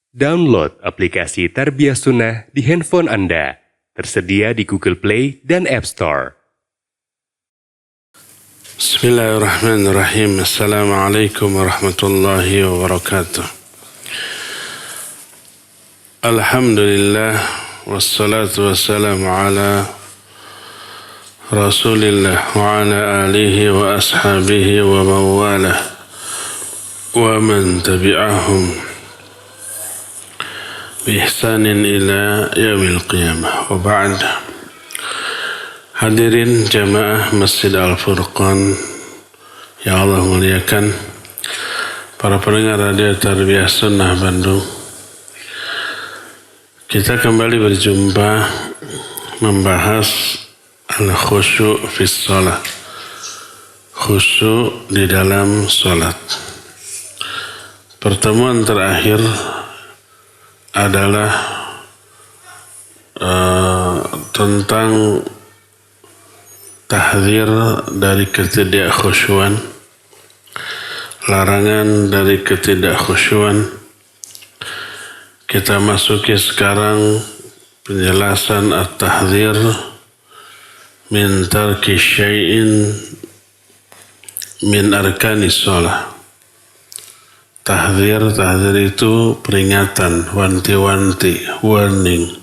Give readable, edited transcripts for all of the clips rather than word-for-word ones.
Download aplikasi Tarbiyah Sunnah di handphone Anda. Tersedia di Google Play dan App Store. Bismillahirrahmanirrahim. Assalamualaikum warahmatullahi wabarakatuh. Alhamdulillah. Wassalatu wassalamu ala Rasulillah wa ala alihi wa ashabihi wa mawalah wa man tabi'ahum biihsanin ila yaumil qiyamah wa ba'd. Hadirin jamaah Masjid Al-Furqan yang Allah muliakan, para pendengar radio Tarbiyah Sunnah Bandung, kita kembali berjumpa membahas al-khusyu' fis shalah, khusyuk di dalam salat. Pertemuan terakhir adalah tentang tahdzir dari ketidakkhusyuan, larangan dari ketidakkhusyuan. Kita masuki sekarang penjelasan at-tahdzir min tarki syai'in min arkanis shalah. Tahdzir itu peringatan, wanti-wanti, warning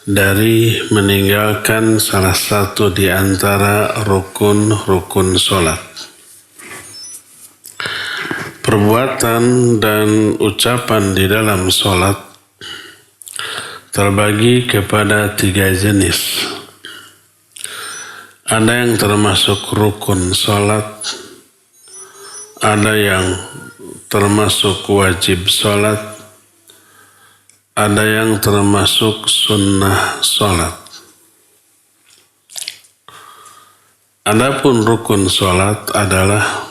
dari meninggalkan salah satu di antara rukun-rukun salat. Perbuatan dan ucapan di dalam salat terbagi kepada 3 jenis. Ada yang termasuk rukun salat, ada yang termasuk wajib salat, ada yang termasuk sunnah salat. Adapun rukun salat adalah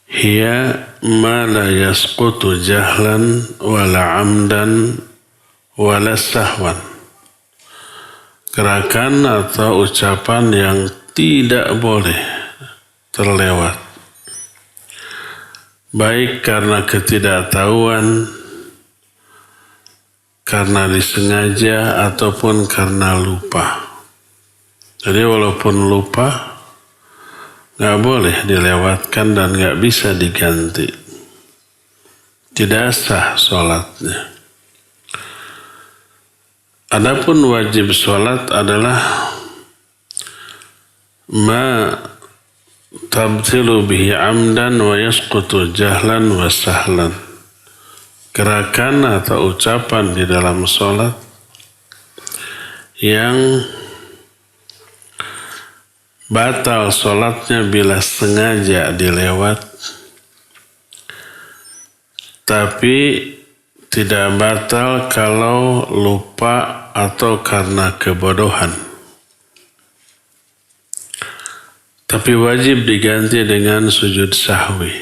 hiya ma la yasqutu jahlan wala amdan wala sahwan. Gerakan atau ucapan yang tidak boleh terlewat, baik karena ketidaktahuan, karena disengaja, ataupun karena lupa. Jadi walaupun lupa, nggak boleh dilewatkan dan nggak bisa diganti. Tidak sah sholatnya. Adapun wajib sholat adalah ma tabtilu bihi amdan wa yasqutu jahlan wa sahlan. Gerakan atau ucapan di dalam sholat yang batal sholatnya bila sengaja dilewat, tapi tidak batal kalau lupa atau karena kebodohan. Tapi wajib diganti dengan sujud sahwi.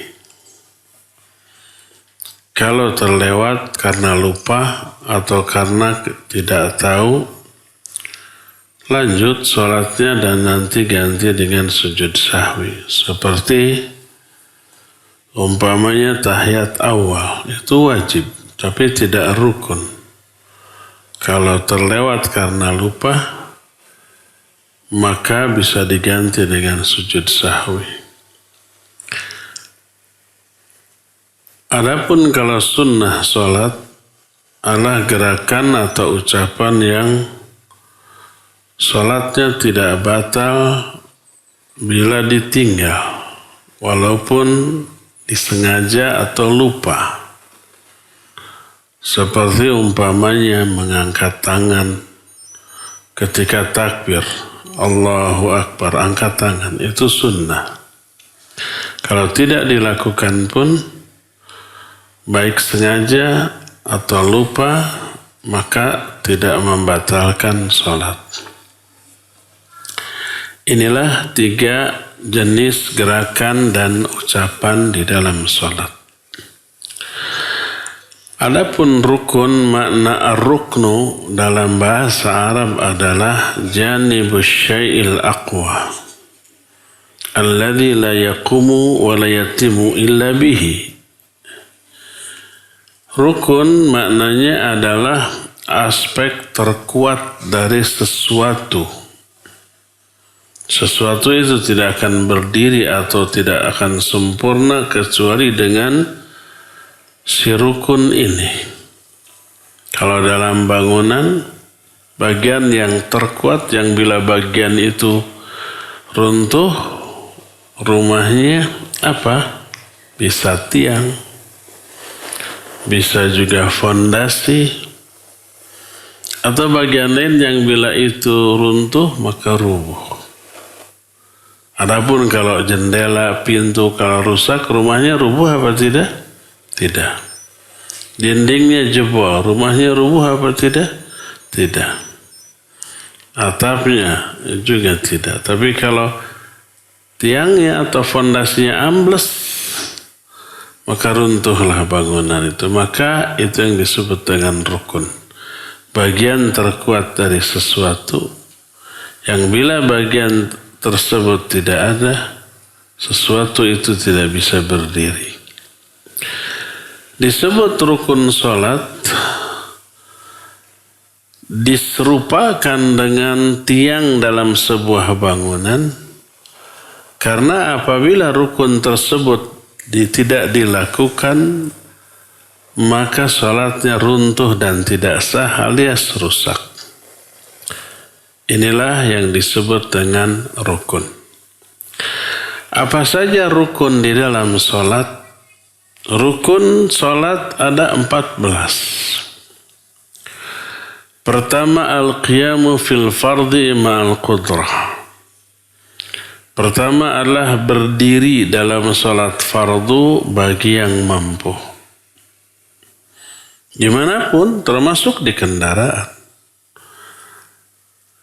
Kalau terlewat karena lupa atau karena tidak tahu, lanjut sholatnya dan nanti ganti dengan sujud sahwi. Seperti umpamanya tahiyat awal, itu wajib, tapi tidak rukun. Kalau terlewat karena lupa, maka bisa diganti dengan sujud sahwi. Adapun kalau sunnah sholat adalah gerakan atau ucapan yang sholatnya tidak batal bila ditinggal, walaupun disengaja atau lupa. Seperti umpamanya mengangkat tangan ketika takbir, Allahu Akbar, angkat tangan, itu sunnah. Kalau tidak dilakukan pun, baik sengaja atau lupa, maka tidak membatalkan sholat. Inilah 3 jenis gerakan dan ucapan di dalam sholat. Adapun rukun, makna ar-ruknu dalam bahasa Arab adalah janibus syai'il aqwa alladhi la yaqumu wa la yatimu illa bihi. Rukun maknanya adalah aspek terkuat dari sesuatu. Sesuatu itu tidak akan berdiri atau tidak akan sempurna kecuali dengan si rukun ini. Kalau dalam bangunan, bagian yang terkuat yang bila bagian itu runtuh, rumahnya apa? Bisa tiang, bisa juga fondasi, atau bagian lain yang bila itu runtuh maka rubuh. Adapun kalau jendela, pintu kalau rusak, rumahnya rubuh apa tidak? Tidak. Dindingnya jebol, rumahnya rubuh apa tidak? Tidak. Atapnya juga tidak. Tapi kalau tiangnya atau fondasinya ambles, maka runtuhlah bangunan itu. Maka itu yang disebut dengan rukun. Bagian terkuat dari sesuatu yang bila bagian tersebut tidak ada, sesuatu itu tidak bisa berdiri. Disebut rukun salat diserupakan dengan tiang dalam sebuah bangunan, karena apabila rukun tersebut tidak dilakukan, maka salatnya runtuh dan tidak sah alias rusak. Inilah yang disebut dengan rukun. Apa saja rukun di dalam salat? Rukun salat ada 14. Pertama, al-qiyamu fil fardi ma'al qudrah. Pertama adalah berdiri dalam salat fardu bagi yang mampu. Dimanapun, termasuk di kendaraan.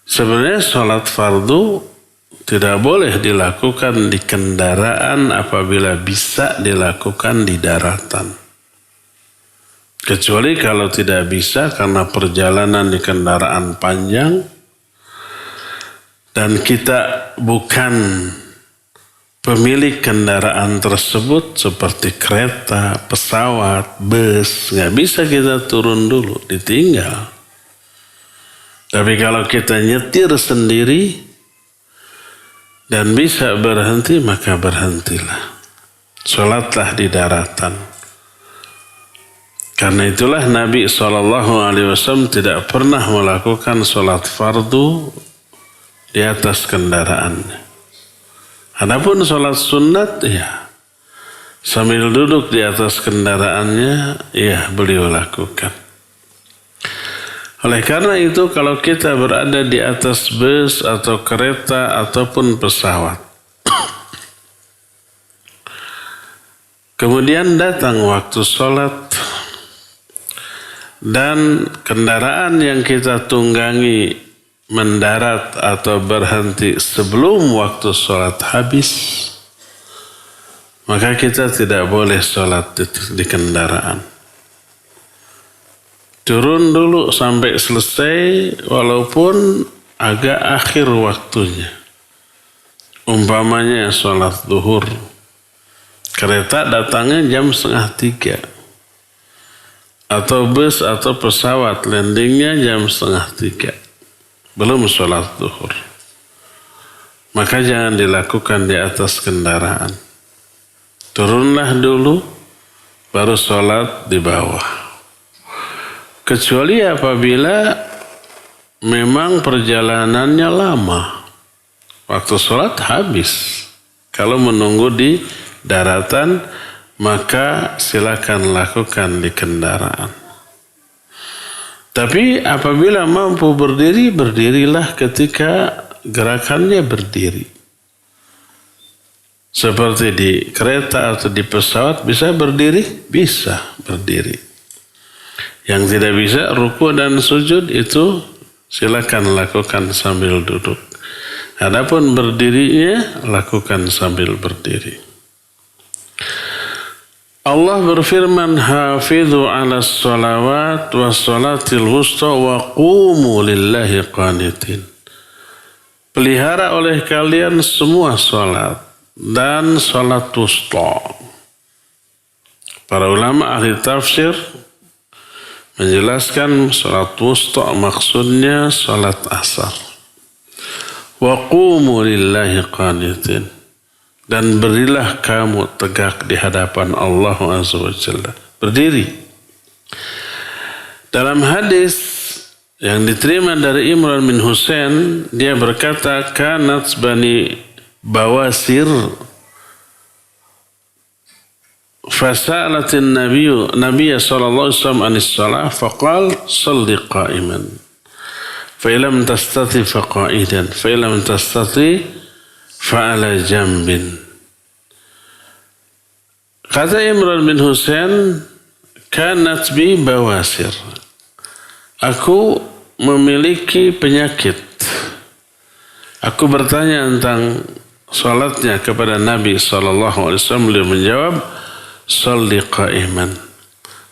Sebenarnya salat fardu tidak boleh dilakukan di kendaraan apabila bisa dilakukan di daratan. Kecuali kalau tidak bisa karena perjalanan di kendaraan panjang dan kita bukan pemilik kendaraan tersebut seperti kereta, pesawat, bus, nggak bisa kita turun dulu, ditinggal. Tapi kalau kita nyetir sendiri dan bisa berhenti, maka berhentilah. Salatlah di daratan. Karena itulah Nabi SAW tidak pernah melakukan salat fardu di atas kendaraannya. Adapun salat sunat, ya, sambil duduk di atas kendaraannya, ya, beliau lakukan. Oleh karena itu, kalau kita berada di atas bus atau kereta ataupun pesawat, kemudian datang waktu sholat dan kendaraan yang kita tunggangi mendarat atau berhenti sebelum waktu sholat habis, maka kita tidak boleh sholat di kendaraan. Turun dulu sampai selesai walaupun agak akhir waktunya. Umpamanya sholat zuhur. Kereta datangnya jam 2:30. Atau bus atau pesawat landingnya jam 2:30. Belum sholat zuhur. Maka jangan dilakukan di atas kendaraan. Turunlah dulu baru sholat di bawah. Kecuali apabila memang perjalanannya lama. Waktu sholat habis. Kalau menunggu di daratan, maka silakan lakukan di kendaraan. Tapi apabila mampu berdiri, berdirilah ketika gerakannya berdiri. Seperti di kereta atau di pesawat, bisa berdiri? Bisa berdiri. Yang tidak bisa ruku dan sujud itu silakan lakukan sambil duduk. Adapun berdirinya lakukan sambil berdiri. Allah berfirman, "Hafidhu 'alas shalawat was salatil wusta wa qumu lillahi qanitin." Pelihara oleh kalian semua salat dan salat wusta. Para ulama ahli tafsir menjelaskan salat wusta maksudnya salat asar. Wa qumu lillahi qanitin, dan berilah kamu tegak di hadapan Allah Azza wa Jalla. Berdiri. Dalam hadis yang diterima dari Imran bin Husain, dia berkata, kanat bani bawasir fasalatin Nabiya sallallahu alaihi wasallam anis salah faqal salli qa'iman fa illam tastati fa qa'idan fa illam tastati fa ala jambin. Kata Imran bin Husain, kanat bi bawasir, aku memiliki penyakit. Aku bertanya tentang salatnya kepada Nabi sallallahu alaihi wasallam. Beliau menjawab, shalli qa'iman,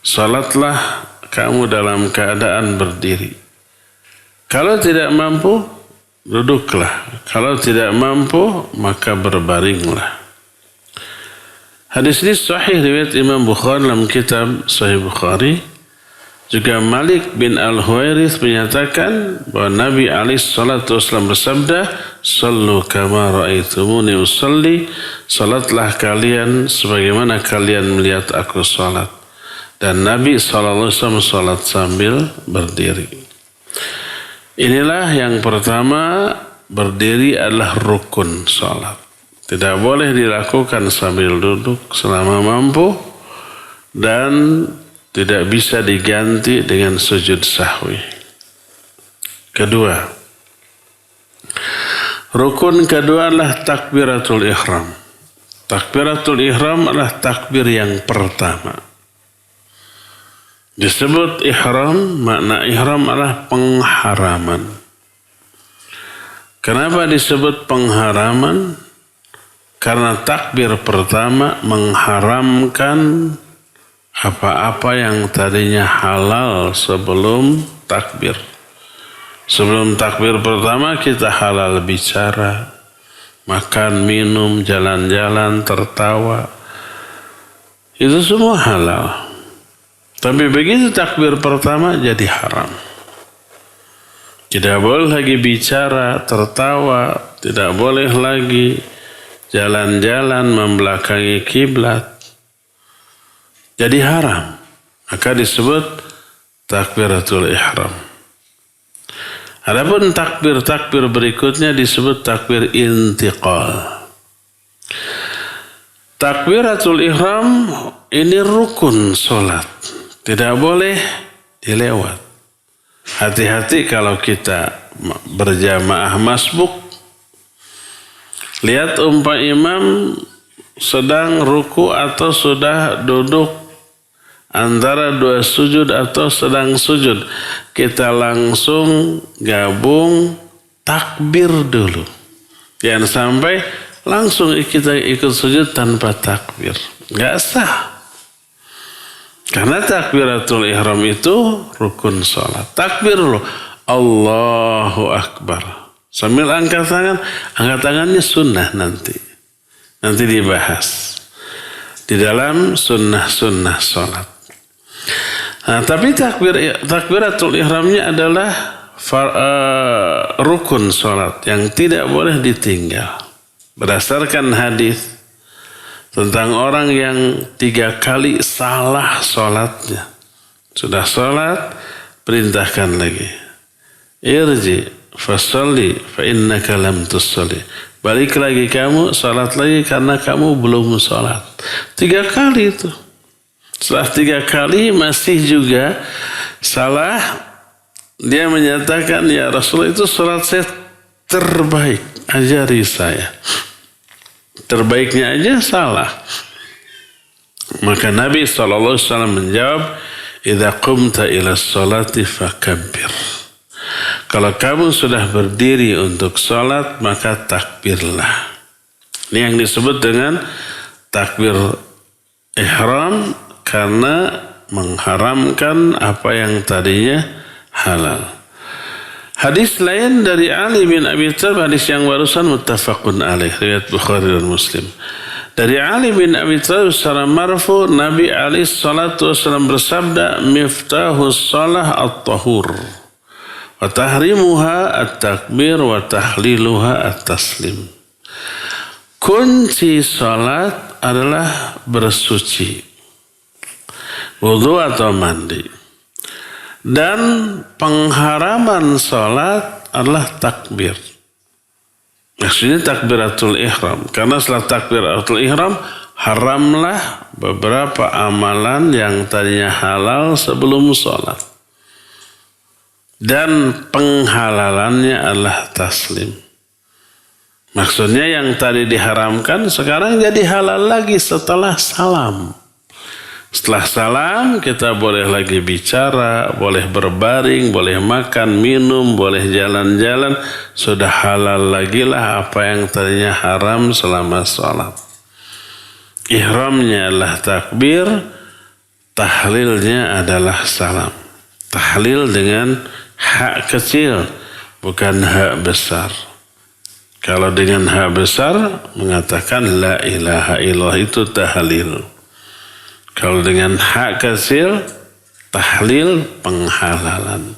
salatlah kamu dalam keadaan berdiri. Kalau tidak mampu, duduklah. Kalau tidak mampu, maka berbaringlah. Hadis ini sahih riwayat Imam Bukhari dalam kitab Sahih Bukhari. Juga Malik bin Al-Huwairith menyatakan bahwa Nabi SAW bersabda, sallu kama ra'aitumuni usalli, salatlah kalian sebagaimana kalian melihat aku salat. Dan Nabi SAW salat sambil berdiri. Inilah yang pertama, berdiri adalah rukun salat. Tidak boleh dilakukan sambil duduk selama mampu, dan tidak bisa diganti dengan sujud sahwi. Kedua, rukun kedua adalah takbiratul ihram. Takbiratul ihram adalah takbir yang pertama. Disebut ihram, makna ihram adalah pengharaman. Kenapa disebut pengharaman? Karena takbir pertama mengharamkan apa-apa yang tadinya halal sebelum takbir. Sebelum takbir pertama kita halal bicara, makan, minum, jalan-jalan, tertawa. Itu semua halal. Tapi begitu takbir pertama jadi haram. Tidak boleh lagi bicara, tertawa, tidak boleh lagi jalan-jalan membelakangi kiblat. Jadi haram. Maka disebut takbiratul ihram. Adapun takbir-takbir berikutnya disebut takbir intiqal. Takbiratul ihram ini rukun solat. Tidak boleh dilewat. Hati-hati kalau kita berjamaah masbuk. Lihat imam sedang ruku atau sudah duduk antara dua sujud atau sedang sujud, kita langsung gabung takbir dulu. Jangan sampai langsung kita ikut sujud tanpa takbir. Gak sah. Karena takbiratul ihram itu rukun salat. Takbir dulu. Allahu Akbar. Sambil angkat tangan. Angkat tangannya sunnah nanti. Nanti dibahas. Di dalam sunnah-sunnah salat. Nah, tapi takbiratul ihramnya adalah rukun salat yang tidak boleh ditinggal. Berdasarkan hadis tentang orang yang 3 kali salah salatnya. Sudah salat, perintahkan lagi. Irji fasalli fa innaka lam tusalli. Balik lagi kamu, salat lagi karena kamu belum salat. 3 kali itu. Setelah 3 kali masih juga salah, dia menyatakan, ya Rasulullah, itu salat saya terbaik, ajari saya. Terbaiknya aja salah. Maka Nabi SAW menjawab, idza qumta ila sholati fakabbir. Kalau kamu sudah berdiri untuk salat, maka takbirlah. Ini yang disebut dengan takbir ihram, karena mengharamkan apa yang tadinya halal. Hadis lain dari Ali bin Abi Thalib, hadis yang barusan muttafaqun alaih, riwayat Bukhari dan Muslim. Dari Ali bin Abi Thalib secara marfu, Nabi alaihi salatu wasallam bersabda, "Miftahus shalah at-tahur, wa tahrimuha at-takbir, wa tahliluha at-taslim." Kunci salat adalah bersuci, wudu atau mandi. Dan pengharaman salat adalah takbir. Maksudnya takbiratul ihram. Karena setelah takbiratul ihram, haramlah beberapa amalan yang tadinya halal sebelum salat. Dan penghalalannya adalah taslim. Maksudnya yang tadi diharamkan sekarang jadi halal lagi setelah salam. Setelah salam kita boleh lagi bicara, boleh berbaring, boleh makan, minum, boleh jalan-jalan. Sudah halal lagi lah apa yang tadinya haram selama salat. Ihramnya adalah takbir, tahlilnya adalah salam. Tahlil dengan hak kecil, bukan hak besar. Kalau dengan hak besar mengatakan la ilaha illallah itu tahlil. Kalau dengan hak kecil, tahlil penghalalan.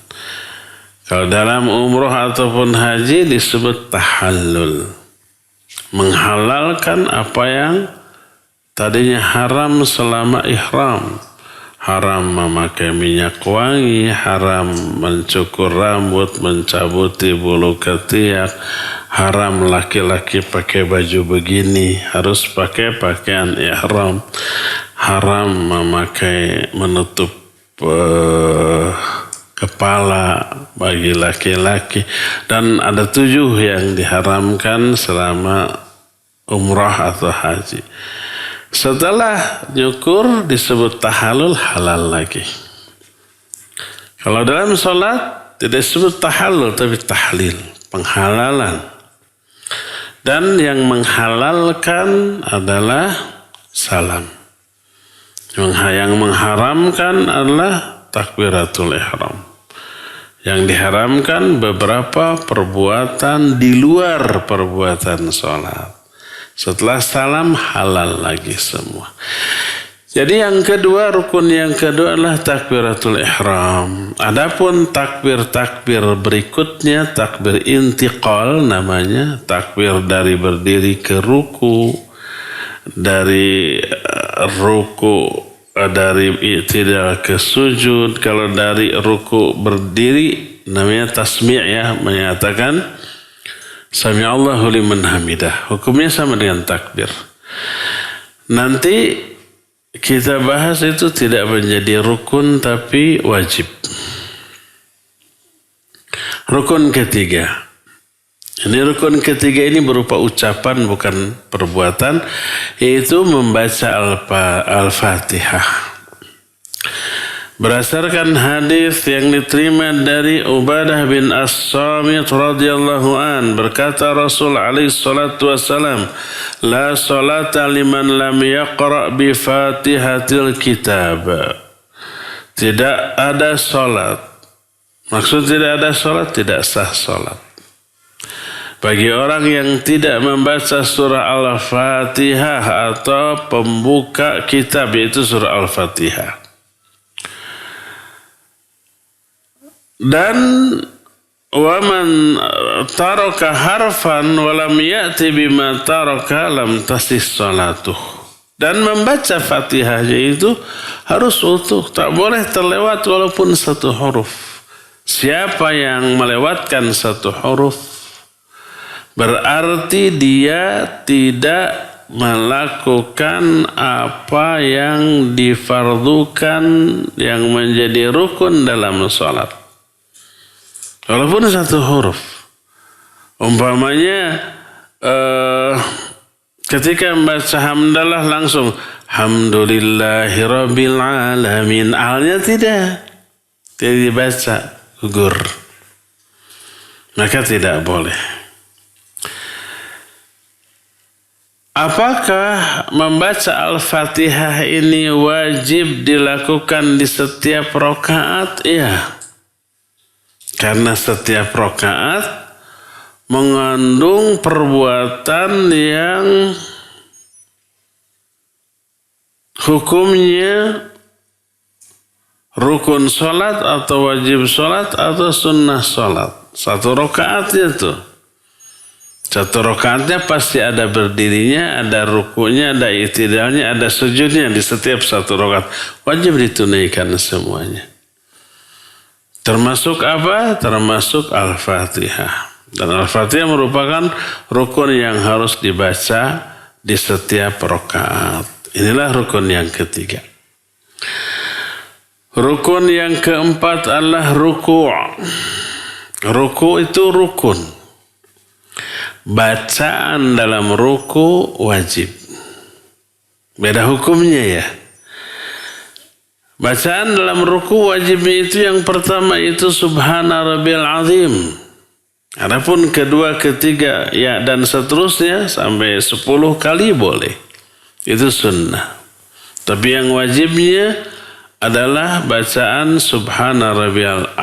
Kalau dalam umroh ataupun haji disebut tahallul. Menghalalkan apa yang tadinya haram selama ihram. Haram memakai minyak wangi, haram mencukur rambut, mencabuti bulu ketiak, haram laki-laki pakai baju begini, harus pakai pakaian ihram, haram memakai menutup kepala bagi laki-laki, dan ada 7 yang diharamkan selama umrah atau haji. Setelah nyukur disebut tahallul, halal lagi. Kalau dalam sholat tidak disebut tahallul tapi tahlil, penghalalan. Dan yang menghalalkan adalah salam. Yang mengharamkan adalah takbiratul ihram. Yang diharamkan beberapa perbuatan di luar perbuatan sholat. Setelah salam halal lagi semua. Jadi yang kedua, rukun yang kedua adalah takbiratul ihram. Adapun takbir-takbir berikutnya, takbir intiqal namanya, takbir dari berdiri ke ruku, dari ruku dari i'tidal ke sujud. Kalau dari ruku berdiri namanya tasmi' ya, menyatakan Sami'allahu liman hamidah. Hukumnya sama dengan takbir. Nanti kita bahas itu tidak menjadi rukun tapi wajib. Rukun ketiga. Ini rukun ketiga ini berupa ucapan bukan perbuatan, yaitu membaca Al-Fatihah. Berdasarkan hadis yang diterima dari Ubadah bin As-Samit radhiyallahu an, berkata Rasul alaihi salatu wasalam, la salata liman lam yaqra bi Fatihatil kitab. Tidak ada salat. Maksud tidak ada salat, tidak sah salat bagi orang yang tidak membaca surah Al-Fatihah atau pembuka kitab, yaitu surah Al-Fatihah. Dan waman taraka harfan walam ya'ti bima taraka lam tasih salatuh. Dan membaca Fatihahnya itu harus utuh, tak boleh terlewat walaupun satu huruf. Siapa yang melewatkan satu huruf berarti dia tidak melakukan apa yang difardukan yang menjadi rukun dalam salat. Walaupun satu huruf. Umpamanya ketika membaca hamdalah langsung Hamdulillahirabbil alamin. Alnya tidak dibaca, gugur. Maka tidak boleh. Apakah membaca Al-Fatihah ini wajib dilakukan di setiap rakaat? Iya. Karena setiap rakaat mengandung perbuatan yang hukumnya rukun sholat atau wajib sholat atau sunnah sholat. Satu rakaatnya tuh. Satu rakaatnya pasti ada berdirinya, ada rukunya, ada i'tidalnya, ada sujudnya di setiap satu rakaat. Wajib ditunaikan semuanya. Termasuk apa? Termasuk Al-Fatihah. Dan Al-Fatihah merupakan rukun yang harus dibaca di setiap rakaat. Inilah rukun yang ketiga. Rukun yang keempat adalah ruku'. Ruku' itu rukun. Bacaan dalam ruku wajib. Beda hukumnya ya. Bacaan dalam ruku wajibnya itu yang pertama itu Subhana Rabbiyal Azim. Adapun kedua, ketiga, ya dan seterusnya sampai 10 kali boleh. Itu sunnah. Tapi yang wajibnya adalah bacaan Subhana Rabbiyal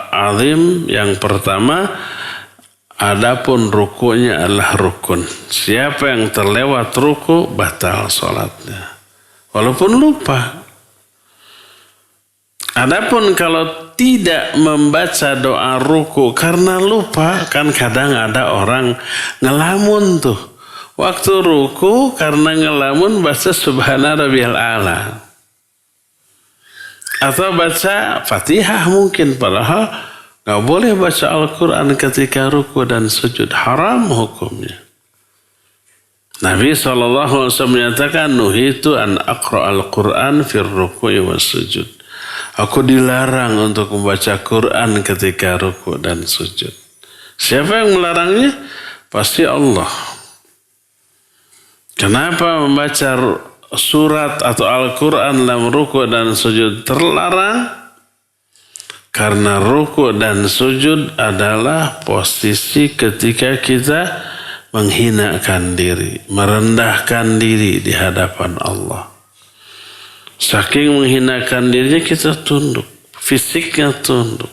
Azim yang pertama. Adapun rukunya adalah rukun. Siapa yang terlewat ruku batal sholatnya. Walaupun lupa. Adapun kalau tidak membaca doa ruku karena lupa. Kan kadang ada orang ngelamun tuh. Waktu ruku karena ngelamun baca Subhana Rabbiyal A'la. Atau baca Fatihah mungkin. Padahal nggak boleh baca Al-Quran ketika ruku dan sujud. Haram hukumnya. Nabi SAW menyatakan, Nuhitu an aqra al-Quran fir ruku'i was sujud. Aku dilarang untuk membaca Quran ketika ruku dan sujud. Siapa yang melarangnya? Pasti Allah. Kenapa membaca surat atau Al-Quran dalam ruku dan sujud terlarang? Karena ruku dan sujud adalah posisi ketika kita menghinakan diri, merendahkan diri di hadapan Allah. Saking menghinakan dirinya kita tunduk, fisiknya tunduk.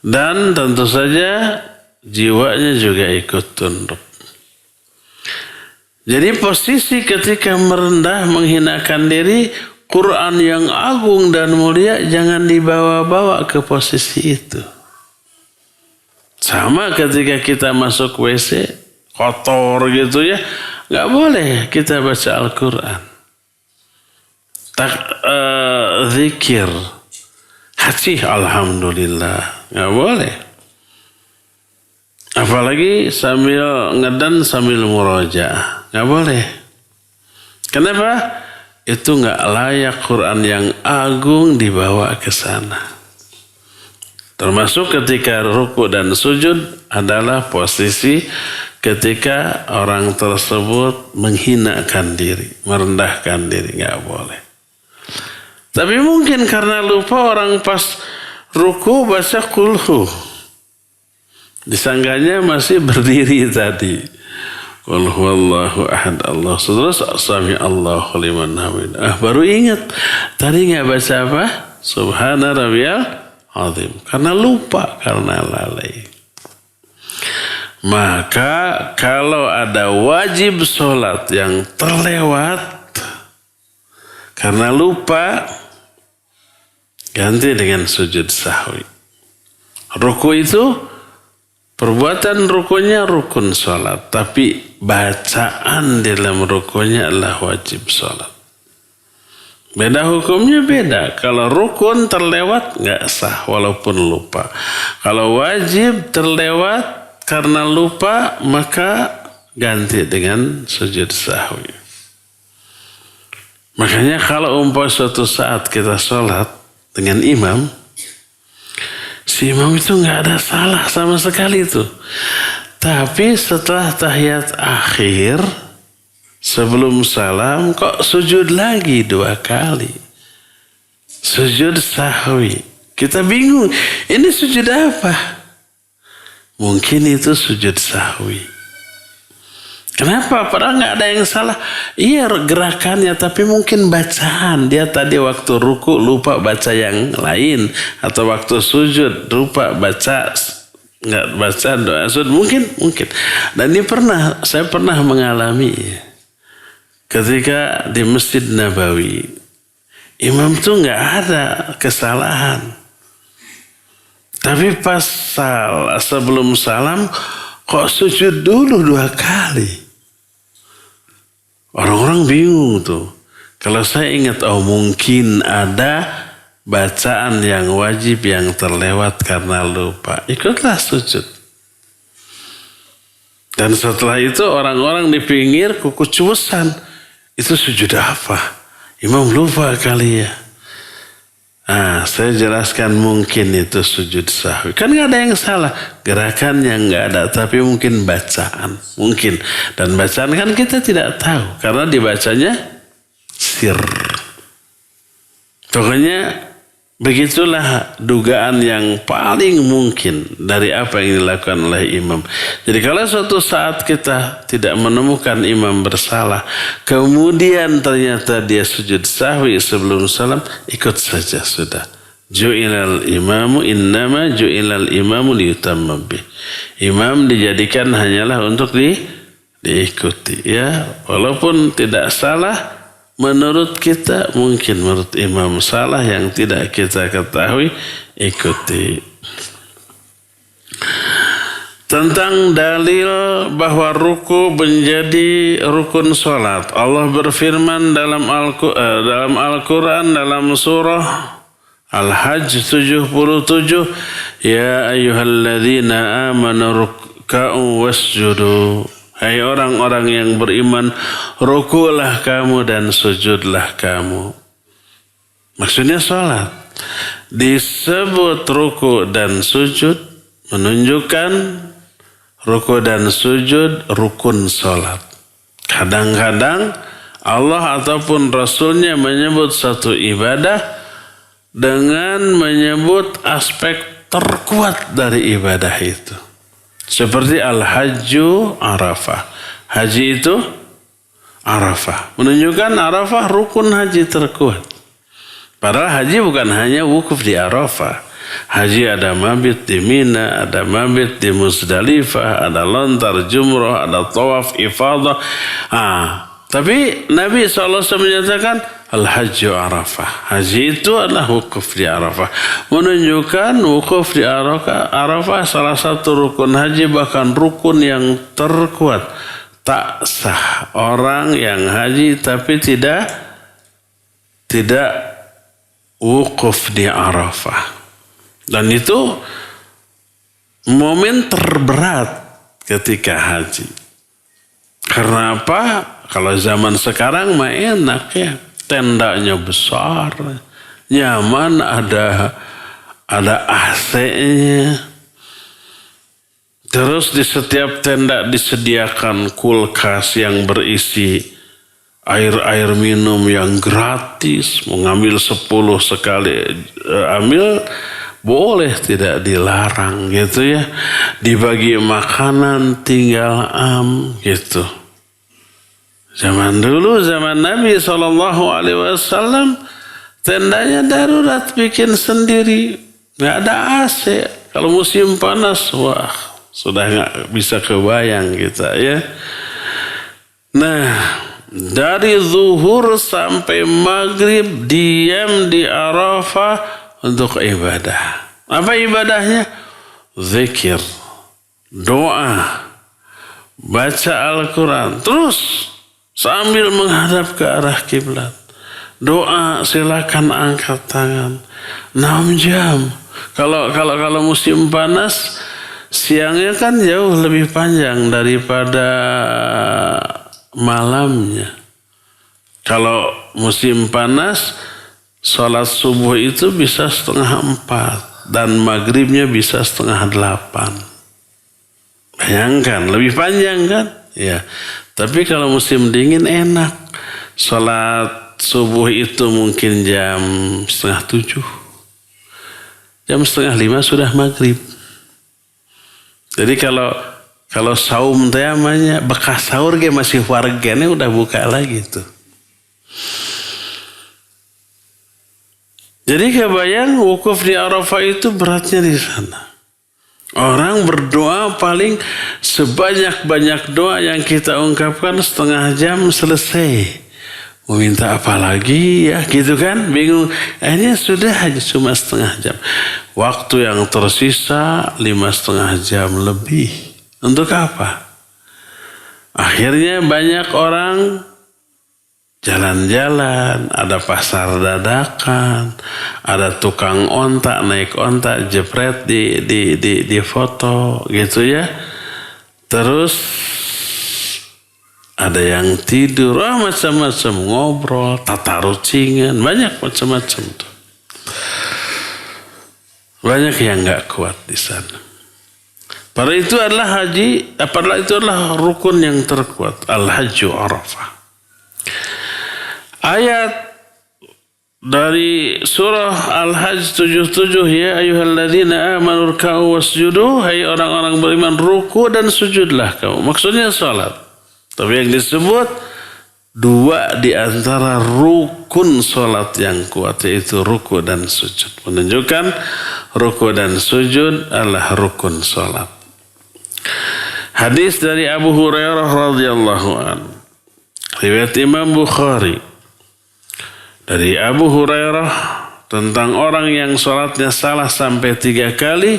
Dan tentu saja jiwanya juga ikut tunduk. Jadi posisi ketika merendah, menghinakan diri, Quran yang agung dan mulia jangan dibawa-bawa ke posisi itu. Sama ketika kita masuk WC, kotor gitu ya, nggak boleh kita baca Al-Quran. Zikir, hati alhamdulillah, nggak boleh. Apalagi sambil ngedan sambil murojaah, nggak boleh. Kenapa? Itu nggak layak Quran yang agung dibawa ke sana. Termasuk ketika ruku dan sujud adalah posisi ketika orang tersebut menghinakan diri, merendahkan diri, nggak boleh. Tapi mungkin karena lupa orang pas ruku baca kulhu, disangganya masih berdiri tadi. Qul huwallahu ahad Allah. Terus sami Allahu liman hamidah. Baru ingat tadi nggak baca apa? Subhana Rabbiyal Azim. Karena lupa, karena lalai. Maka kalau ada wajib sholat yang terlewat karena lupa, ganti dengan sujud sahwi. Ruku itu perbuatan rukunya rukun sholat, tapi bacaan dalam rukunya adalah wajib sholat. Beda hukumnya beda. Kalau rukun terlewat nggak sah walaupun lupa. Kalau wajib terlewat karena lupa maka ganti dengan sujud sahwi. Makanya kalau umpama suatu saat kita sholat dengan imam, si imam itu nggak ada salah sama sekali itu. Tapi setelah tahiyat akhir, sebelum salam kok sujud lagi 2 kali. Sujud sahwi. Kita bingung, ini sujud apa? Mungkin itu sujud sahwi. Kenapa? Padahal nggak ada yang salah. Iya gerakannya, tapi mungkin bacaan. Dia tadi waktu ruku lupa baca yang lain, atau waktu sujud lupa baca, nggak baca doa sujud. Mungkin. Dan ini saya pernah mengalami. ketika di Masjid Nabawi, imam tuh nggak ada kesalahan. Tapi pas sebelum salam, kok sujud dulu 2 kali? Orang-orang bingung tuh. Kalau saya ingat, mungkin ada bacaan yang wajib yang terlewat karena lupa. Ikutlah sujud. Dan setelah itu orang-orang di pinggir kukucusan. Itu sujud apa? Imam lupa kali ya. Saya jelaskan mungkin itu sujud sahwi. Kan gak ada yang salah. Gerakannya gak ada. Tapi mungkin bacaan. Mungkin. Dan bacaan kan kita tidak tahu. Karena dibacanya sir. Pokoknya begitulah dugaan yang paling mungkin dari apa yang dilakukan oleh imam. Jadi kalau suatu saat kita tidak menemukan imam bersalah, kemudian ternyata dia sujud sahwi sebelum salam, ikut saja sudah. Ju'ilal imamu innama ju'ilal imamu liyutamma bih. Imam dijadikan hanyalah untuk diikuti, ya. Walaupun tidak salah menurut kita, mungkin menurut imam salah yang tidak kita ketahui, ikuti. Tentang dalil bahwa ruku menjadi rukun salat. Allah berfirman dalam Al-Quran dalam surah Al-Hajj 77, ya ayyuhalladzina amanu ruk'u wasjudu. Hai orang-orang yang beriman, rukulah kamu dan sujudlah kamu. Maksudnya salat. Disebut ruku dan sujud menunjukkan ruku dan sujud rukun salat. Kadang-kadang Allah ataupun Rasulnya menyebut satu ibadah dengan menyebut aspek terkuat dari ibadah itu. Seperti Al-Hajju Arafah. Haji itu Arafah. Menunjukkan Arafah rukun haji terkuat. Padahal haji bukan hanya wukuf di Arafah. Haji ada mabit di Mina, ada mabit di Muzdalifah, ada lontar jumrah, ada tawaf ifadah. Tapi Nabi SAW menyatakan Al-Hajju Arafah. Haji itu adalah wukuf di Arafah. Menunjukkan wukuf di Arafah salah satu rukun haji, bahkan rukun yang terkuat. Tak sah orang yang haji tapi tidak wukuf di Arafah. Dan itu momen terberat ketika haji. Karena apa? Kalau zaman sekarang mah enak ya. Tendanya besar, nyaman, ada AC-nya. Terus di setiap tenda disediakan kulkas yang berisi air minum yang gratis. Mau ngambil 10 sekali ambil, boleh, tidak dilarang gitu ya. Dibagi makanan tinggal gitu. Zaman dulu, zaman Nabi SAW, tendanya darurat bikin sendiri. Nggak ada AC. Kalau musim panas, wah, sudah nggak bisa kebayang kita ya. Nah, dari zuhur sampai maghrib diam di Arafah untuk ibadah. Apa ibadahnya? Zikir, doa, baca Al-Quran. Terus sambil menghadap ke arah kiblat. Doa silakan angkat tangan. 6 jam. Kalau musim panas, siangnya kan jauh lebih panjang daripada malamnya. Kalau musim panas, sholat subuh itu bisa 3:30 dan maghribnya bisa 7:30. Bayangkan, lebih panjang kan? Ya. Tapi kalau musim dingin enak. Sholat subuh itu mungkin jam 6:30. Jam 4:30 sudah maghrib. Jadi kalau saum teh namanya bekas sahur ge masih warganya udah buka lagi tuh. Jadi kebayang wukuf di Arafah itu beratnya di sana. Orang berdoa paling sebanyak-banyak doa yang kita ungkapkan 1/2 jam selesai. Mau minta apa lagi ya gitu kan, bingung. Akhirnya sudah aja cuma setengah jam. Waktu yang tersisa 5,5 jam lebih. Untuk apa? Akhirnya banyak orang jalan-jalan, ada pasar dadakan, ada tukang ontak, naik ontak, jepret di foto gitu ya. Terus ada yang tidur, macam-macam, ngobrol, tata rucingan, banyak macam-macam tuh. Banyak yang nggak kuat di sana. Padahal itu adalah haji, padahal itu adalah rukun yang terkuat, al-hajju Arafah. Ayat dari surah Al-Hajj 77, ya ayyuhalladzina amanu ruk'u wasjudu, hai orang-orang beriman, ruku dan sujudlah kamu. Maksudnya salat. Tapi yang disebut dua di antara rukun salat yang kuat, yaitu ruku dan sujud. Menunjukkan ruku dan sujud adalah rukun salat. Hadis dari Abu Hurairah radhiyallahu anhu, riwayat Imam Bukhari. Dari Abu Hurairah tentang orang yang salatnya salah sampai 3 kali,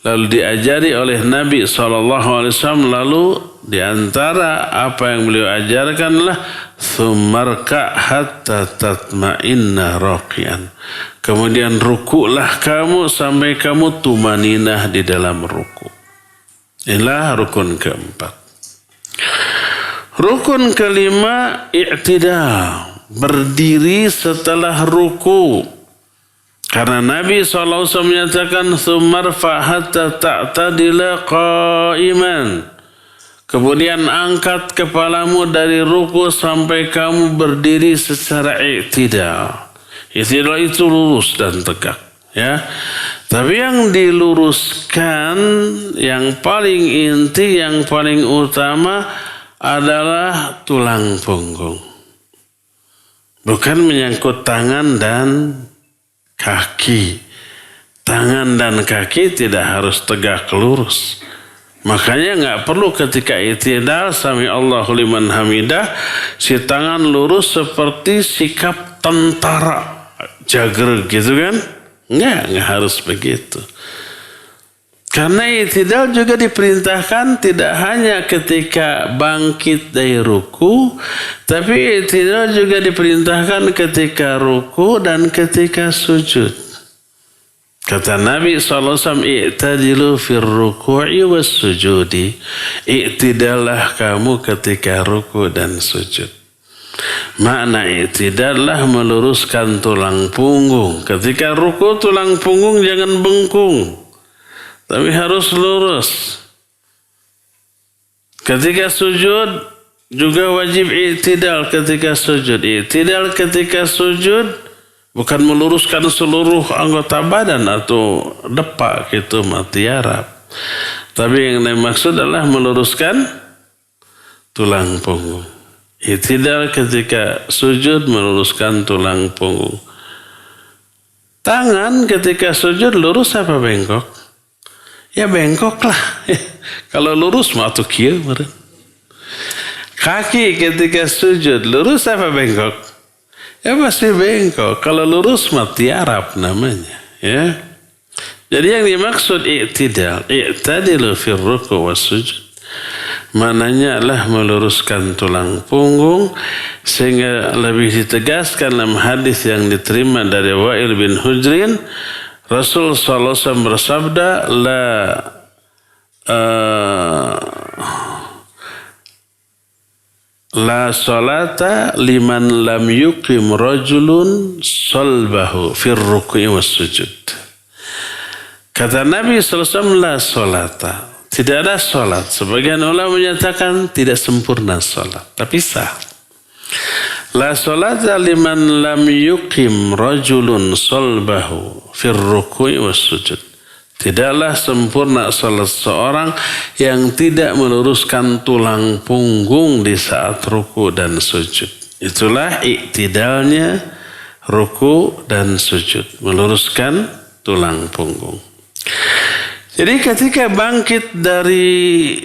lalu diajari oleh Nabi SAW, lalu diantara apa yang beliau ajarkanlah tsummarka hatta tatma'inna raqian. Kemudian rukuklah kamu sampai kamu tumaninah di dalam ruku. Inilah rukun keempat. Rukun kelima, i'tidal, berdiri setelah ruku. Karena Nabi SAW menyatakan tsummarfa hatta ta'tadila qa'iman. Kemudian angkat kepalamu dari ruku sampai kamu berdiri secara i'tidal. I'tidal itu lurus dan tegak, ya. Tapi yang diluruskan, yang paling inti, yang paling utama adalah tulang punggung. Bukan menyangkut tangan dan kaki. Tangan dan kaki tidak harus tegak lurus. Makanya nggak perlu ketika i'tidal sami Allahu liman hamidah, si tangan lurus seperti sikap tentara jager gitu kan? Nggak harus begitu. Karena i'tidal juga diperintahkan tidak hanya ketika bangkit dari ruku, tapi i'tidal juga diperintahkan ketika ruku dan ketika sujud. Kata Nabi SAW, i'tadilu fir ruku'i was sujudi. I'tidallah kamu ketika ruku dan sujud. Makna i'tidallah meluruskan tulang punggung. Ketika ruku tulang punggung jangan bengkung, tapi harus lurus. Ketika sujud juga wajib i'tidal ketika sujud. I'tidal ketika sujud bukan meluruskan seluruh anggota badan atau depak gitu matiara. Tapi yang dimaksud adalah meluruskan tulang punggung. I'tidal ketika sujud meluruskan tulang punggung. Tangan ketika sujud lurus apa bengkok? Ya bengkok lah. Kalau lurus mah tuh kieu meureun. Kaki ketika sujud lurus apa bengkok? Ya pasti bengkok. Kalau lurus mah tiarap namanya, ya. Jadi yang dimaksud i'tidal, i'tadilu fir ruku' was sujud. Maknanya adalah meluruskan tulang punggung, sehingga lebih ditegaskan dalam hadis yang diterima dari Wa'il bin Hujrin, Rasul sallallahu alaihi wasallam bersabda, la salata liman lam yuqim rajulun salbahu fir ruku'i was sujud. Kata Nabi sallallahu alaihi wasallam, la salata, tidak ada salat. Sebagian ulama menyatakan tidak sempurna salat, tapi sah. La salata liman lam yuqim rajulun salbahu fir ruku'i was sujud. Tidaklah sempurna salat seorang yang tidak meluruskan tulang punggung di saat ruku dan sujud. Itulah i'tidalnya ruku dan sujud, meluruskan tulang punggung. Jadi ketika bangkit dari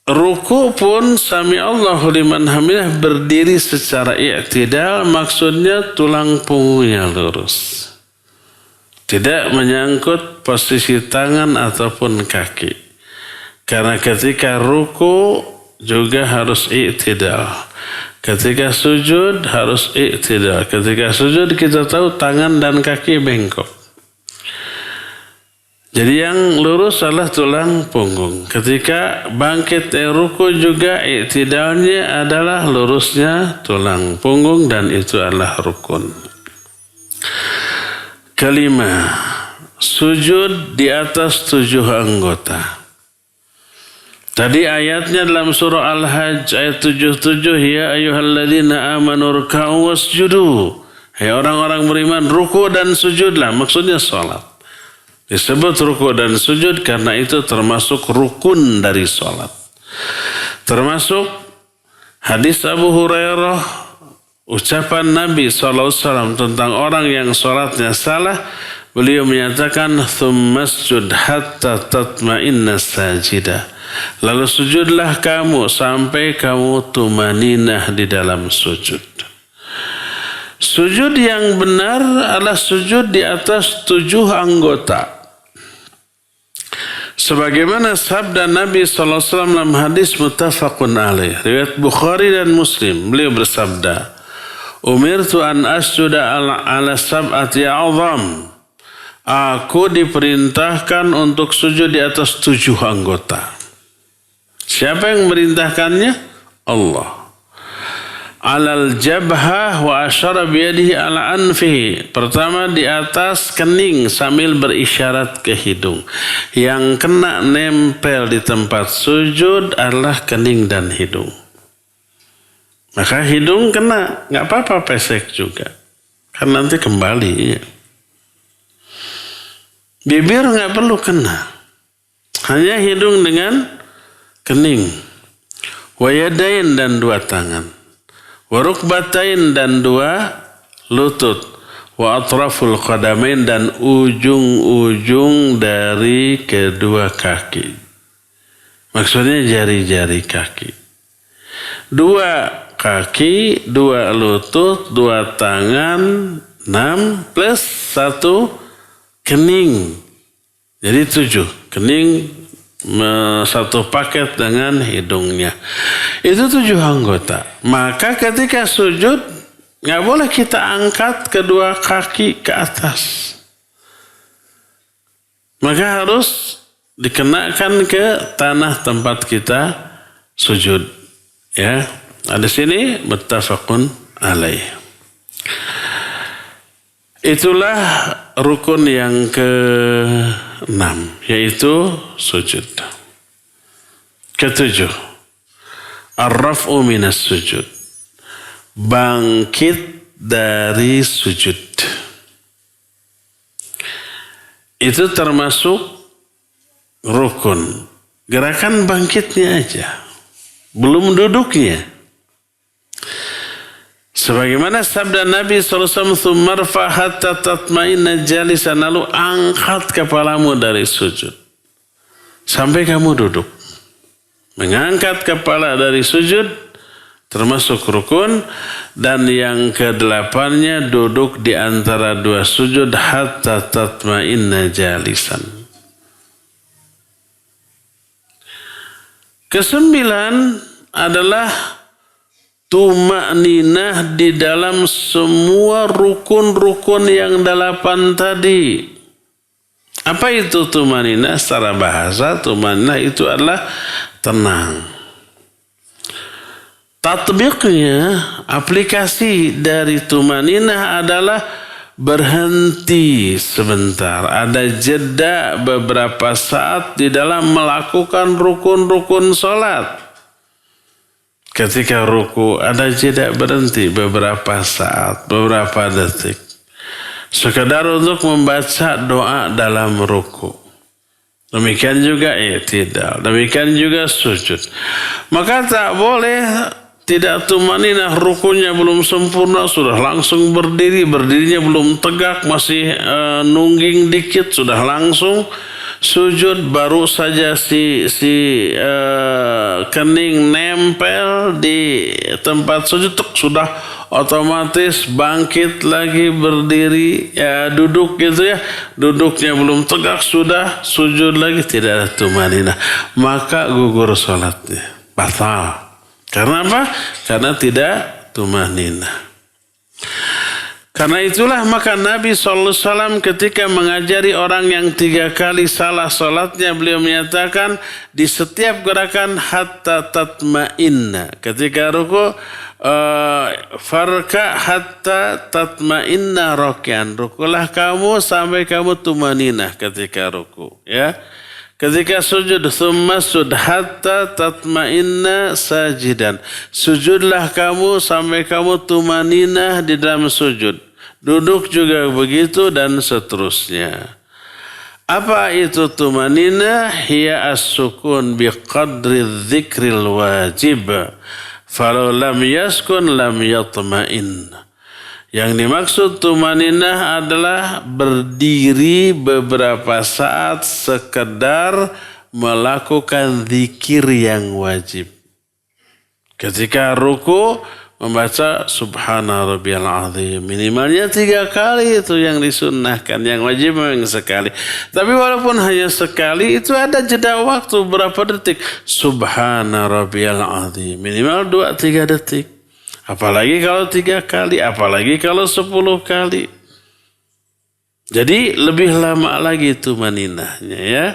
Ruku pun sami Allahu liman hamidah berdiri secara i'tidal, maksudnya tulang punggungnya lurus. Tidak menyangkut posisi tangan ataupun kaki. Karena ketika ruku juga harus i'tidal. Ketika sujud harus i'tidal. Ketika sujud kita tahu tangan dan kaki bengkok. Jadi yang lurus adalah tulang punggung. Ketika bangkit dari ruku juga i'tidalnya adalah lurusnya tulang punggung dan itu adalah rukun. Kelima, sujud di atas 7 anggota. Tadi ayatnya dalam surah Al-Hajj ayat 77, ya ayyuhalladzina amanu ruk'u wasjudu. Hai orang-orang beriman, ruku dan sujudlah, maksudnya salat. Disebut ruku dan sujud karena itu termasuk rukun dari salat. Termasuk hadis Abu Hurairah, ucapan Nabi SAW tentang orang yang salatnya salah. Beliau menyatakan, "Tsummasjud hatta tatma'inna sajidah." Lalu sujudlah kamu sampai kamu tumaninah di dalam sujud. Sujud yang benar adalah sujud di atas 7 anggota. Sebagaimana sabda Nabi SAW dalam hadis muttafaqun alaih, riwayat Bukhari dan Muslim, beliau bersabda, "Umirtu an asjuda ala sab'ati a'zam." Aku diperintahkan untuk sujud di atas 7 anggota. Siapa yang memerintahkannya? Allah. Alal jabhah wa asyara biyadihi ala anfihi. Pertama di atas kening sambil berisyarat ke hidung. Yang kena nempel di tempat sujud adalah kening dan hidung. Maka hidung kena, nggak apa-apa pesek juga. Kan nanti kembali. Ya. Bibir nggak perlu kena. Hanya hidung dengan kening. Wayadain dan 2 tangan. Warukbatain dan 2 lutut. Wa atraful qadamain dan ujung-ujung dari kedua kaki. Maksudnya jari-jari kaki. 2 kaki, 2 lutut, 2 tangan, 6 plus 1 kening. Jadi 7. Kening satu paket dengan hidungnya. Itu 7 anggota. Maka ketika sujud nggak boleh kita angkat kedua kaki ke atas. Maka harus dikenakan ke tanah tempat kita sujud. Ya, ada sini muttafaqun alaih. Itulah rukun yang ke-6, yaitu sujud. Ke-7, ar-raf'u minas sujud. Bangkit dari sujud. Itu termasuk rukun. Gerakan bangkitnya aja. Belum duduknya. Sebagaimana sabda Nabi SAW, "Tsummarfa hatta tatma'inna jalisan." Lalu angkat kepalamu dari sujud. Sampai kamu duduk. Mengangkat kepala dari sujud termasuk rukun. Dan yang ke-8-nya duduk di antara 2 sujud hatta tatma'inna jalisan. Ke-9 adalah tuma'ninah di dalam semua rukun-rukun yang 8 tadi. Apa itu tuma'ninah? Secara bahasa, tuma'ninah itu adalah tenang. Tatbiqnya, aplikasi dari tuma'ninah adalah berhenti sebentar. Ada jeda beberapa saat di dalam melakukan rukun-rukun salat. Ketika ruku ada jeda berhenti beberapa saat, beberapa detik. Sekadar untuk membaca doa dalam ruku. Demikian juga i'tidal, demikian juga sujud. Maka tak boleh tidak tumaninah, rukunya belum sempurna sudah langsung berdiri, berdirinya belum tegak, masih nungging dikit sudah langsung sujud baru saja si kening nempel di tempat sujud sudah otomatis bangkit lagi berdiri, ya duduk gitu ya, duduknya belum tegak sudah sujud lagi, tidak ada tumaninah, maka gugur sholatnya, batal. Karena apa? Karena tidak tumaninah. Karena itulah maka Nabi SAW ketika mengajari orang yang 3 kali salah sholatnya, beliau menyatakan di setiap gerakan hatta tatma'inna. Ketika ruku, farka hatta tatma'inna rokian. Rukulah kamu sampai kamu tumaninah ketika ruku. Ya. Ketika sujud, thumma sud hatta tatma'inna sajidan. Sujudlah kamu sampai kamu tumaninah di dalam sujud. Duduk juga begitu dan seterusnya. Apa itu tumaninah? Hiya as-sukun biqadri dzikril wajib. Falau lam yaskun lam yatma'in. Yang dimaksud tumaninah adalah berdiri beberapa saat sekedar melakukan zikir yang wajib. Ketika ruku membaca subhana rabbiyal azim, minimalnya 3 kali itu yang disunnahkan, yang wajib memang sekali. Tapi walaupun hanya sekali, itu ada jeda waktu berapa detik. Subhana rabbiyal azim, minimal 2-3 detik. Apalagi kalau 3 kali, apalagi kalau 10 kali. Jadi lebih lama lagi tumaninahnya ya.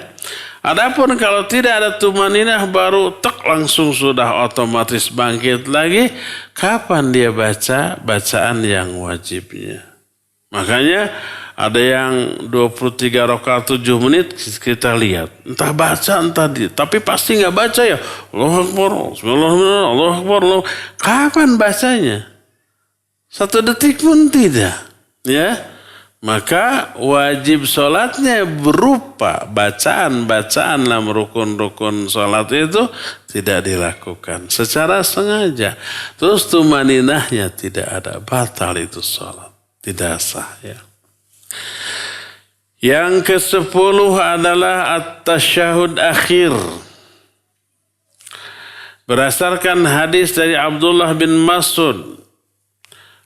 Adapun kalau tidak ada tumaninah baru langsung sudah otomatis bangkit lagi. Kapan dia baca bacaan yang wajibnya? Makanya ada yang 23 rakaat 7 menit kita lihat. Entah baca entah tapi pasti nggak baca ya. Allahu Akbar, Bismillahirrahmanirrahim, Allahu Akbar. Kapan bacanya? 1 detik pun tidak. Ya. Maka wajib sholatnya berupa bacaan-bacaan dalam rukun-rukun sholat itu tidak dilakukan secara sengaja. Terus tumaninahnya tidak ada, batal itu sholat. Tidak sah ya. Yang ke-10 adalah at-tasyahud akhir. Berdasarkan hadis dari Abdullah bin Mas'ud,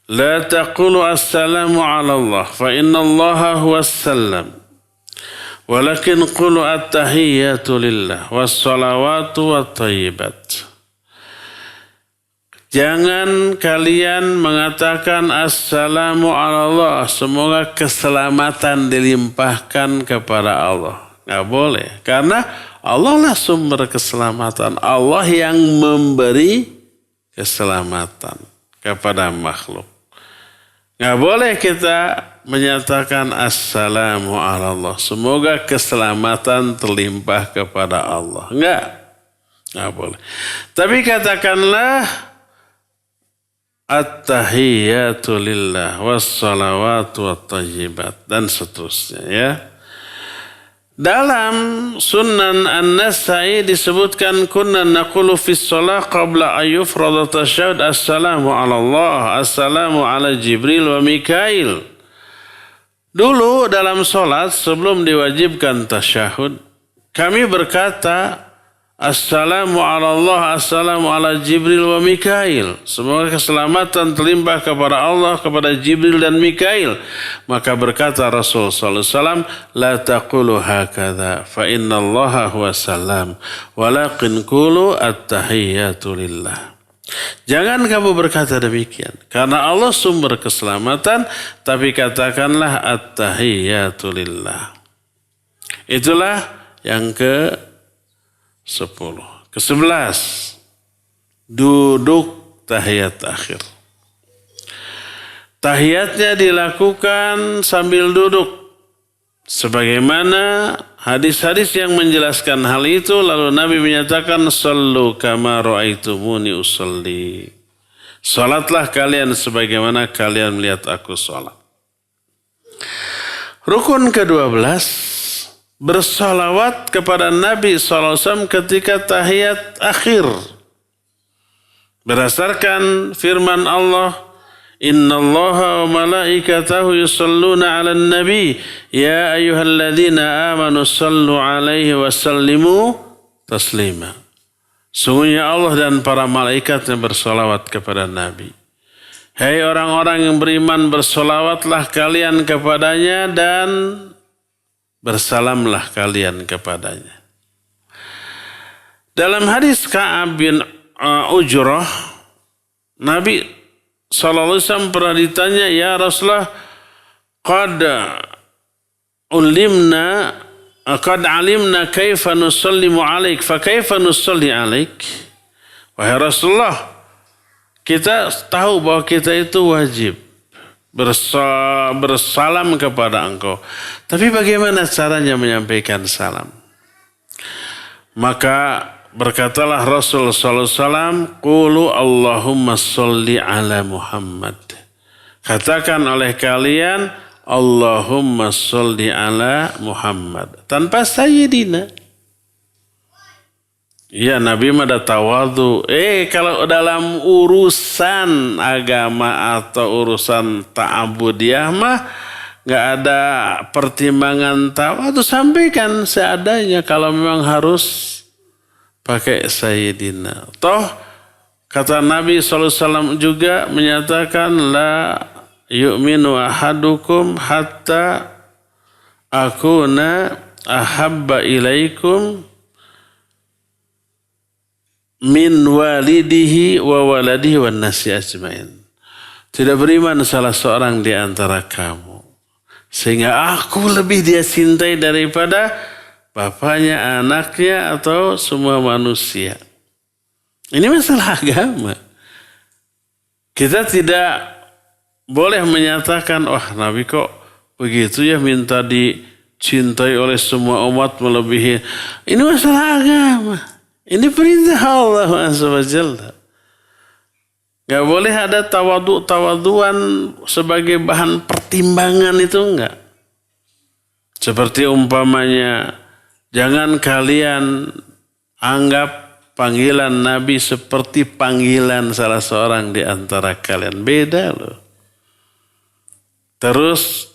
la taqulu assalamu ala Allah fa inna Allah huwa assalam walakin qulu at-tahiyyatu lillah wassalawatu wat-thayyibat. Jangan kalian mengatakan assalamu ala Allah, semoga keselamatan dilimpahkan kepada Allah. Nggak boleh, karena Allah lah sumber keselamatan, Allah yang memberi keselamatan kepada makhluk. Nggak boleh kita menyatakan assalamu ala Allah, semoga keselamatan terlimpah kepada Allah. Nggak boleh. Tapi katakanlah at-tahiyyatu lillah wassalawatu wat-thayyibat dan seterusnya ya. Dalam Sunan An-Nasai disebutkan kunna naqulu fi shalah qabla ayyufrada tasyahud assalamu ala Allah, assalamu ala Jibril wa Mikail. Dulu dalam salat sebelum diwajibkan tasyahud, kami berkata assalamu ala Allah, assalamu ala Jibril wa Mikail. Semoga keselamatan terlimpah kepada Allah, kepada Jibril dan Mikail. Maka berkata Rasul sallallahu alaihi wasallam, la taqulu hakadha fa inna Allah huwa salam walakin qulu at-tahiyyatu lillah. Jangan kamu berkata demikian, karena Allah sumber keselamatan, tapi katakanlah at-tahiyyatu lillah. Itulah yang ke-10. Ke-11, duduk tahiyat akhir. Tahiyatnya dilakukan sambil duduk. Sebagaimana hadis-hadis yang menjelaskan hal itu, lalu Nabi menyatakan, sallu kama ra'aitumuni usalli. Salatlah kalian sebagaimana kalian melihat aku salat. Rukun ke-12, bersalawat kepada Nabi SAW ketika tahiyat akhir. Berdasarkan firman Allah, Innallaha wa malaikatahu yusalluna 'alan nabi ya ayyuhalladzina amanu sallu 'alaihi wa sallimu taslima. Sungguhnya Allah dan para malaikatnya bersolawat kepada Nabi. Hai orang-orang yang beriman, bersolawatlah kalian kepadanya dan bersalamlah kalian kepadanya. Dalam hadis Ka'ab bin Ujrah, Nabi SAW pernah ditanya, ya Rasulullah, qad alimna kaifa nusallimu alaik, fa kaifa nusalli alaik. Wahai Rasulullah, kita tahu bahwa kita itu wajib bersalam kepada engkau. Tapi bagaimana caranya menyampaikan salam? Maka berkatalah Rasul sallallahu alaihi wasallam, qulu Allahumma sholli ala Muhammad. Katakan oleh kalian, Allahumma sholli ala Muhammad. Tanpa sayyidina. Ya, Nabi mah ada tawadhu. Kalau dalam urusan agama atau urusan ta'abudiyah mah nggak ada pertimbangan tawadhu. Sampaikan seadanya kalau memang harus pakai sayyidina. Toh kata Nabi SAW juga menyatakan la yu'minu ahadukum hatta akuna ahabba ilaikum min walidihi wa waladihi wan nasi ajmain. Tidak beriman salah seorang di antara kamu sehingga aku lebih dia cintai daripada bapaknya, anaknya, atau semua manusia. Ini masalah agama. Kita tidak boleh menyatakan, Nabi kok begitu ya minta dicintai oleh semua umat melebihi. Ini masalah agama. Ini perintah Allah SWT. Gak boleh ada tawaduan sebagai bahan pertimbangan, itu enggak. Seperti umpamanya, jangan kalian anggap panggilan Nabi seperti panggilan salah seorang di antara kalian. Beda loh. Terus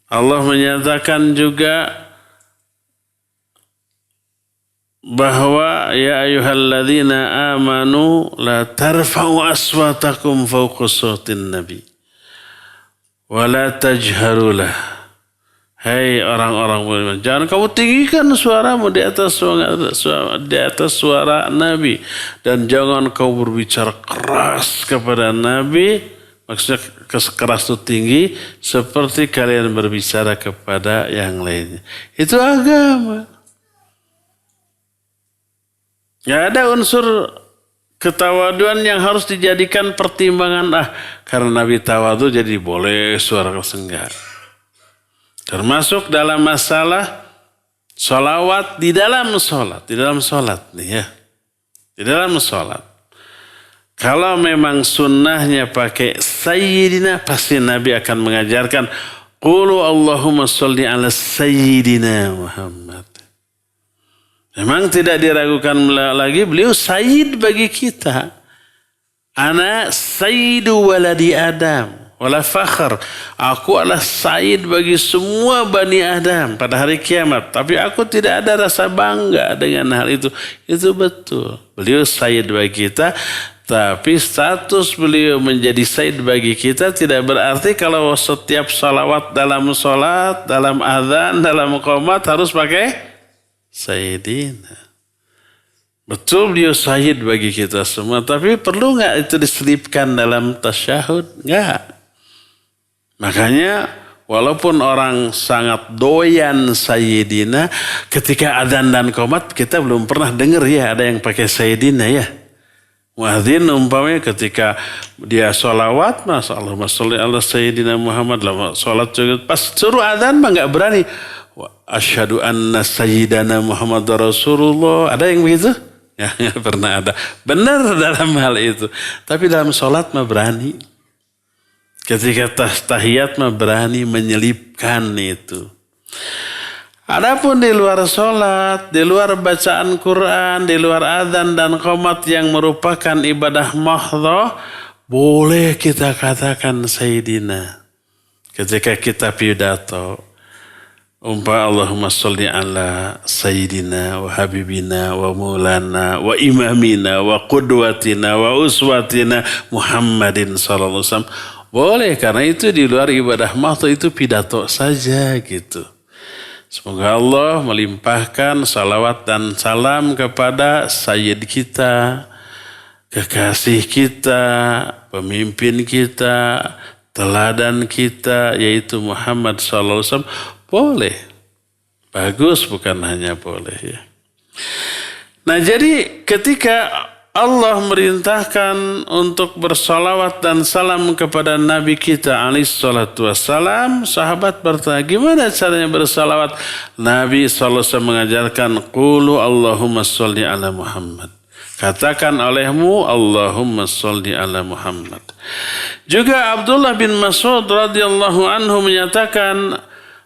Allah menyatakan juga bahwa ya ayyuhalladzina amanu la tarfa'u aswatakum fawqa sautin nabi wa la tajharu lah. Hai orang-orang beriman, jangan kamu tinggikan suaramu di atas suara Nabi, dan jangan kau berbicara keras kepada Nabi. Maksudnya keras itu tinggi seperti kalian berbicara kepada yang lainnya. Itu agama. Gak ada unsur ketawaduan yang harus dijadikan pertimbangan. Karena Nabi tawadu jadi boleh suara keras, enggak. Termasuk dalam masalah sholawat di dalam sholat nih ya. Di dalam sholat. Kalau memang sunnahnya pakai sayyidina, pasti Nabi akan mengajarkan qulu Allahumma sholli ala sayyidina Muhammad. Memang tidak diragukan lagi, beliau sayyid bagi kita. Ana sayyidu waladi Adam. Wala fakhr, aku adalah sayyid bagi semua Bani Adam pada hari kiamat. Tapi aku tidak ada rasa bangga dengan hal itu. Itu betul. Beliau sayyid bagi kita, tapi status beliau menjadi sayyid bagi kita tidak berarti kalau setiap salawat dalam sholat, dalam azan, dalam qomat harus pakai sayyidina. Betul beliau sayyid bagi kita semua, tapi perlu nggak itu diselipkan dalam tasyahud? Nggak. Makanya walaupun orang sangat doyan sayyidina, ketika adzan dan qomat kita belum pernah dengar ya ada yang pakai sayyidina ya. Muadzin umpamanya ketika dia sholawat, Masya Allah, sholli ala sayyidina Muhammad, sholat juga pas suruh adzan mah nggak berani. Asyhadu anna sayyidana Muhammad Rasulullah. Ada yang begitu? Ya, nggak pernah ada. Benar dalam hal itu. Tapi dalam sholat mah berani. Ketika tahiyat mah berani menyelipkan itu. Adapun di luar sholat, di luar bacaan Quran, di luar adzan dan qomat yang merupakan ibadah mahdhah, boleh kita katakan Sayyidina ketika kita pidato. Allahumma sholli ala Sayyidina wa Habibina wa Maulana wa Imamina wa Qudwatina wa Uswatina Muhammadin sallallahu alaihi wasallam. Boleh, karena itu di luar ibadah mahdoh, itu pidato saja gitu. Semoga Allah melimpahkan salawat dan salam kepada Sayyid kita, kekasih kita, pemimpin kita, teladan kita, yaitu Muhammad sallallahu alaihi wasallam. Boleh. Bagus, bukan hanya boleh ya. Nah, jadi ketika Allah merintahkan untuk bersalawat dan salam kepada Nabi kita alaihi salatu wassalam, sahabat bertanya, gimana caranya bersalawat? Nabi sallallahu alaihi wasallam mengajarkan, qulu Allahumma sholli ala Muhammad. Katakan olehmu, Allahumma sholli ala Muhammad. Juga Abdullah bin Mas'ud radhiyallahu anhu menyatakan,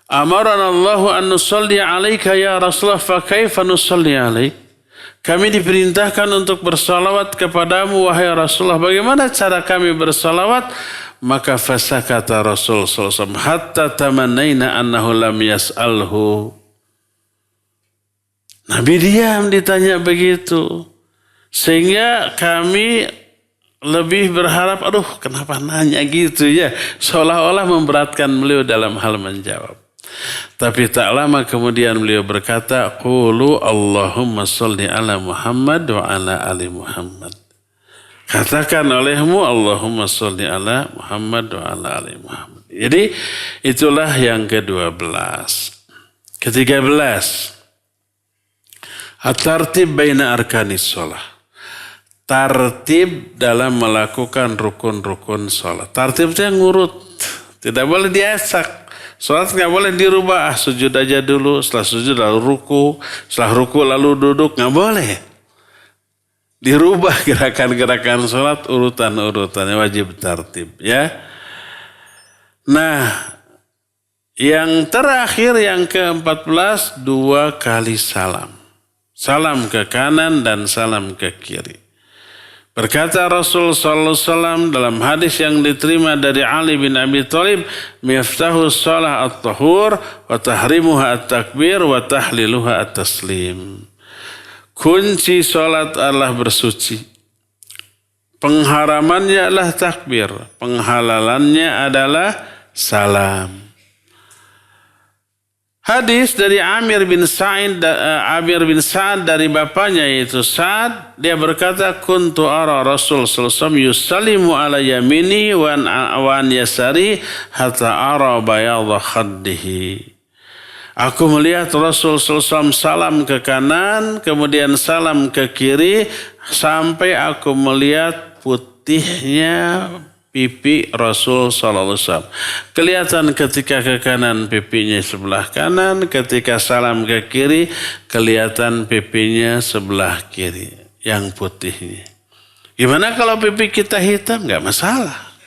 amarana Allahu an nusalli alaika ya Rasulullah, fa kaifa nusalli alaik? Kami diperintahkan untuk bersalawat kepadamu wahai Rasulullah. Bagaimana cara kami bersalawat? Maka fasakata Rasul sallallahu alaihi wasallam hatta tamannaina annahu lam yas'alhu. Nabi diam ditanya begitu. Sehingga kami lebih berharap, aduh kenapa nanya gitu ya. Seolah-olah memberatkan beliau dalam hal menjawab. Tapi tak lama kemudian beliau berkata, qulu Allahumma sholli ala Muhammad wa ala ali Muhammad. Katakan olehmu, Allahumma sholli ala Muhammad wa ala ali Muhammad. Jadi itulah yang ke-12. Ke-13, at-tartib baina arkanis shalah. Tartib dalam melakukan rukun-rukun sholat. Tartibnya ngurut, tidak boleh diacak. Sholat nggak boleh dirubah, sujud aja dulu, setelah sujud lalu ruku, setelah ruku lalu duduk, nggak boleh. Dirubah gerakan-gerakan sholat, urutan-urutannya wajib tartib ya. Nah, yang terakhir yang ke-14, 2 kali salam. Salam ke kanan dan salam ke kiri. Berkata Rasul sallallahu alaihi wasallam dalam hadis yang diterima dari Ali bin Abi Thalib, miftahu shalah at-tahur wa tahrimuha at-takbir wa tahliluha at-taslim. Kunci salat adalah bersuci. Pengharamannya adalah takbir, penghalalannya adalah salam. Hadis dari Amir bin Sa'ad dari bapaknya yaitu Sa'ad, dia berkata, kuntu ara Rasul sallallahu alaihi wasallam yusallimu ala yamini wa an yasari hatta ara bayadha khaddihi. Aku melihat Rasul sallallahu alaihi wasallam salam ke kanan, kemudian salam ke kiri, sampai aku melihat putihnya pipi Rasul sallallahu alaihi wasallam. Kelihatan ketika ke kanan pipinya sebelah kanan, ketika salam ke kiri kelihatan pipinya sebelah kiri yang putihnya. Gimana kalau pipi kita hitam? Enggak masalah.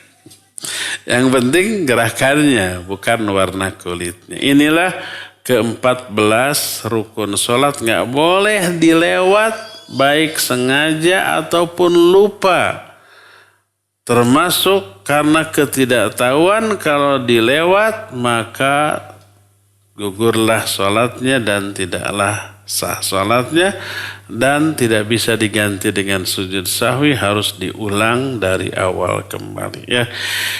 Yang penting gerakannya, bukan warna kulitnya. Inilah ke-14 rukun salat, enggak boleh dilewat baik sengaja ataupun lupa. Termasuk karena ketidaktahuan, kalau dilewat maka gugurlah sholatnya dan tidaklah sah sholatnya, dan tidak bisa diganti dengan sujud sahwi, harus diulang dari awal kembali ya.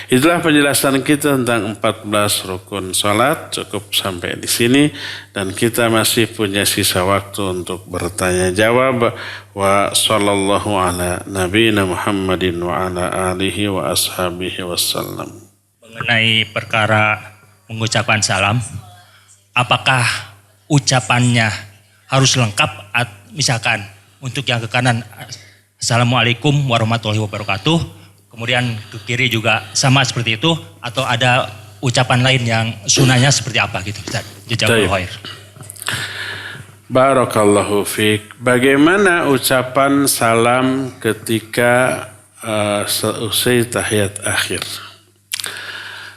Itulah penjelasan kita tentang 14 rukun sholat. Cukup sampai di sini dan kita masih punya sisa waktu untuk bertanya jawab. Wa sallallahu ala nabiyina Muhammadin wa ala alihi wa ashabihi wassalam. Mengenai perkara mengucapkan salam, apakah ucapannya harus lengkap? Misalkan untuk yang ke kanan, Assalamualaikum warahmatullahi wabarakatuh, kemudian ke kiri juga sama seperti itu, atau ada ucapan lain yang sunahnya seperti apa gitu? Jazakallahu khair. Barakallahu fiik. Bagaimana ucapan salam ketika selesai tahiyat akhir?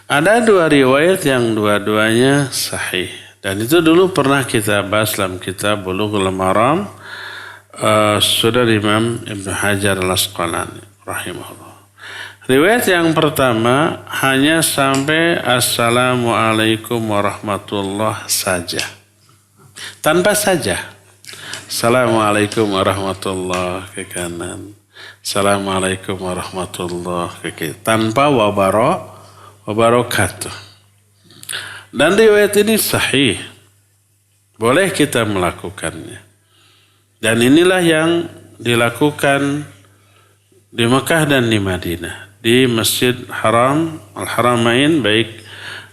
Ada 2 riwayat yang dua-duanya sahih. Dan itu dulu pernah kita bahas dalam kitab Bulughul Maram, Saudara Imam Ibnu Hajar Al-Asqalani rahimahullah. Riwayat yang pertama hanya sampai Assalamualaikum warahmatullah saja. Tanpa saja. Assalamualaikum warahmatullah ke kanan. Assalamualaikum warahmatullah ke kiri. Tanpa wabarakatuh. Dan riwayat ini sahih. Boleh kita melakukannya. Dan inilah yang dilakukan di Mekah dan di Madinah. Di Masjid Haram, Al-Haramain, baik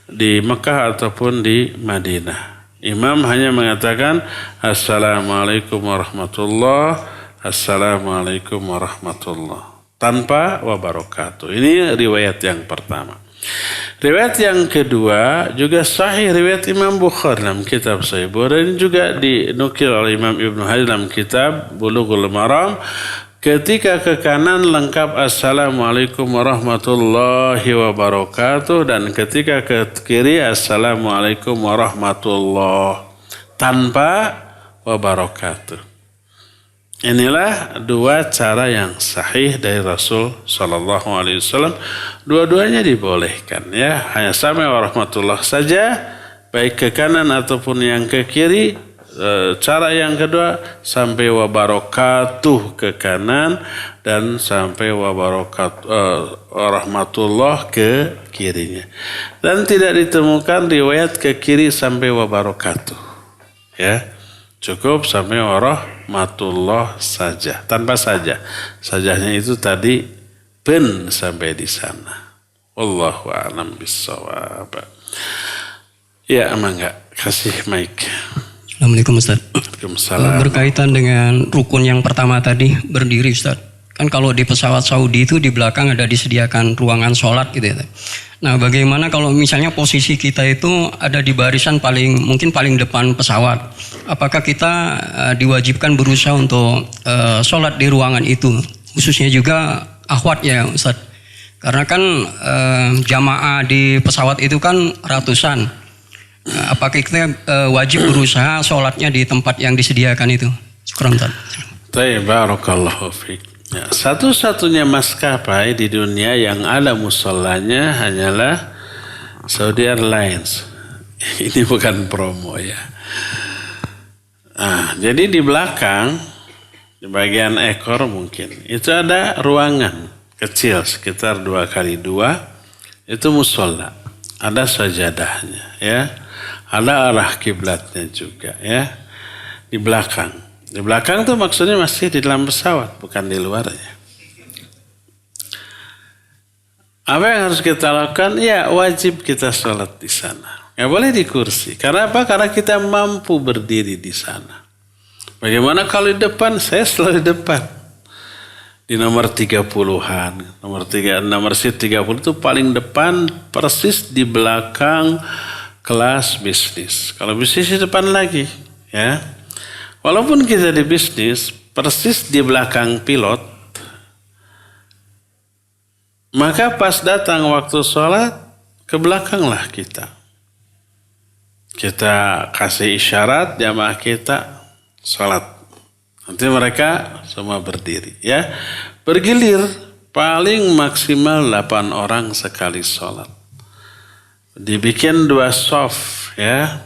di Mekah ataupun di Madinah. Imam hanya mengatakan Assalamualaikum warahmatullah, Assalamualaikum warahmatullah, tanpa wabarakatuh. Ini riwayat yang pertama. Riwayat yang kedua juga sahih, riwayat Imam Bukhari dalam kitab Sahih Bukhari, juga dinukil oleh Imam Ibnu Hajar dalam kitab Bulughul Maram. Ketika ke kanan lengkap Assalamualaikum warahmatullahi wabarakatuh, dan ketika ke kiri Assalamualaikum warahmatullahi tanpa wabarakatuh. Inilah dua cara yang sahih dari Rasul Sallallahu Alaihi Wasallam. Dua-duanya dibolehkan, ya. Hanya sampai warahmatullah saja, baik ke kanan ataupun yang ke kiri. Cara yang kedua sampai wabarakatuh ke kanan dan sampai wabarakatuh warahmatullah ke kirinya. Dan tidak ditemukan riwayat ke kiri sampai wabarakatuh. Ya. Cukup sampai warahmatullah saja, tanpa saja. Sajanya itu tadi ben sampai di sana. Wallahu a'lam bissawab. Ya, enggak kasih mic. Assalamualaikum Ustaz. Waalaikumsalam. Berkaitan dengan rukun yang pertama tadi, berdiri Ustaz. Kan kalau di pesawat Saudi itu di belakang ada disediakan ruangan sholat gitu ya. Nah, bagaimana kalau misalnya posisi kita itu ada di barisan mungkin paling depan pesawat. Apakah kita diwajibkan berusaha untuk sholat di ruangan itu? Khususnya juga akhwat ya Ustaz. Karena kan jamaah di pesawat itu kan ratusan. Apakah kita wajib berusaha sholatnya di tempat yang disediakan itu? Syukran Ustaz. Barakallahu fiik. Ya, satu-satunya maskapai di dunia yang ada musallanya hanyalah Saudi Airlines. Ini bukan promo ya. Jadi di belakang, di bagian ekor mungkin, itu ada ruangan kecil sekitar 2x2. Itu musola. Ada sajadahnya ya. Ada arah kiblatnya juga ya. Di belakang. Di belakang tuh maksudnya masih di dalam pesawat, bukan di luarnya. Apa yang harus kita lakukan? Ya, wajib kita sholat di sana. Nggak boleh di kursi. Karena apa? Karena kita mampu berdiri di sana. Bagaimana kalau di depan? Saya selalu di depan. Di nomor 30-an. Nomor seat 30 itu paling depan, persis di belakang kelas bisnis. Kalau bisnis di depan lagi, ya. Walaupun kita di bisnis, persis di belakang pilot, maka pas datang waktu sholat, ke belakanglah kita. Kita kasih isyarat jamaah kita sholat. Nanti mereka semua berdiri, ya. Bergilir, paling maksimal 8 orang sekali sholat. Dibikin 2 shaf, ya.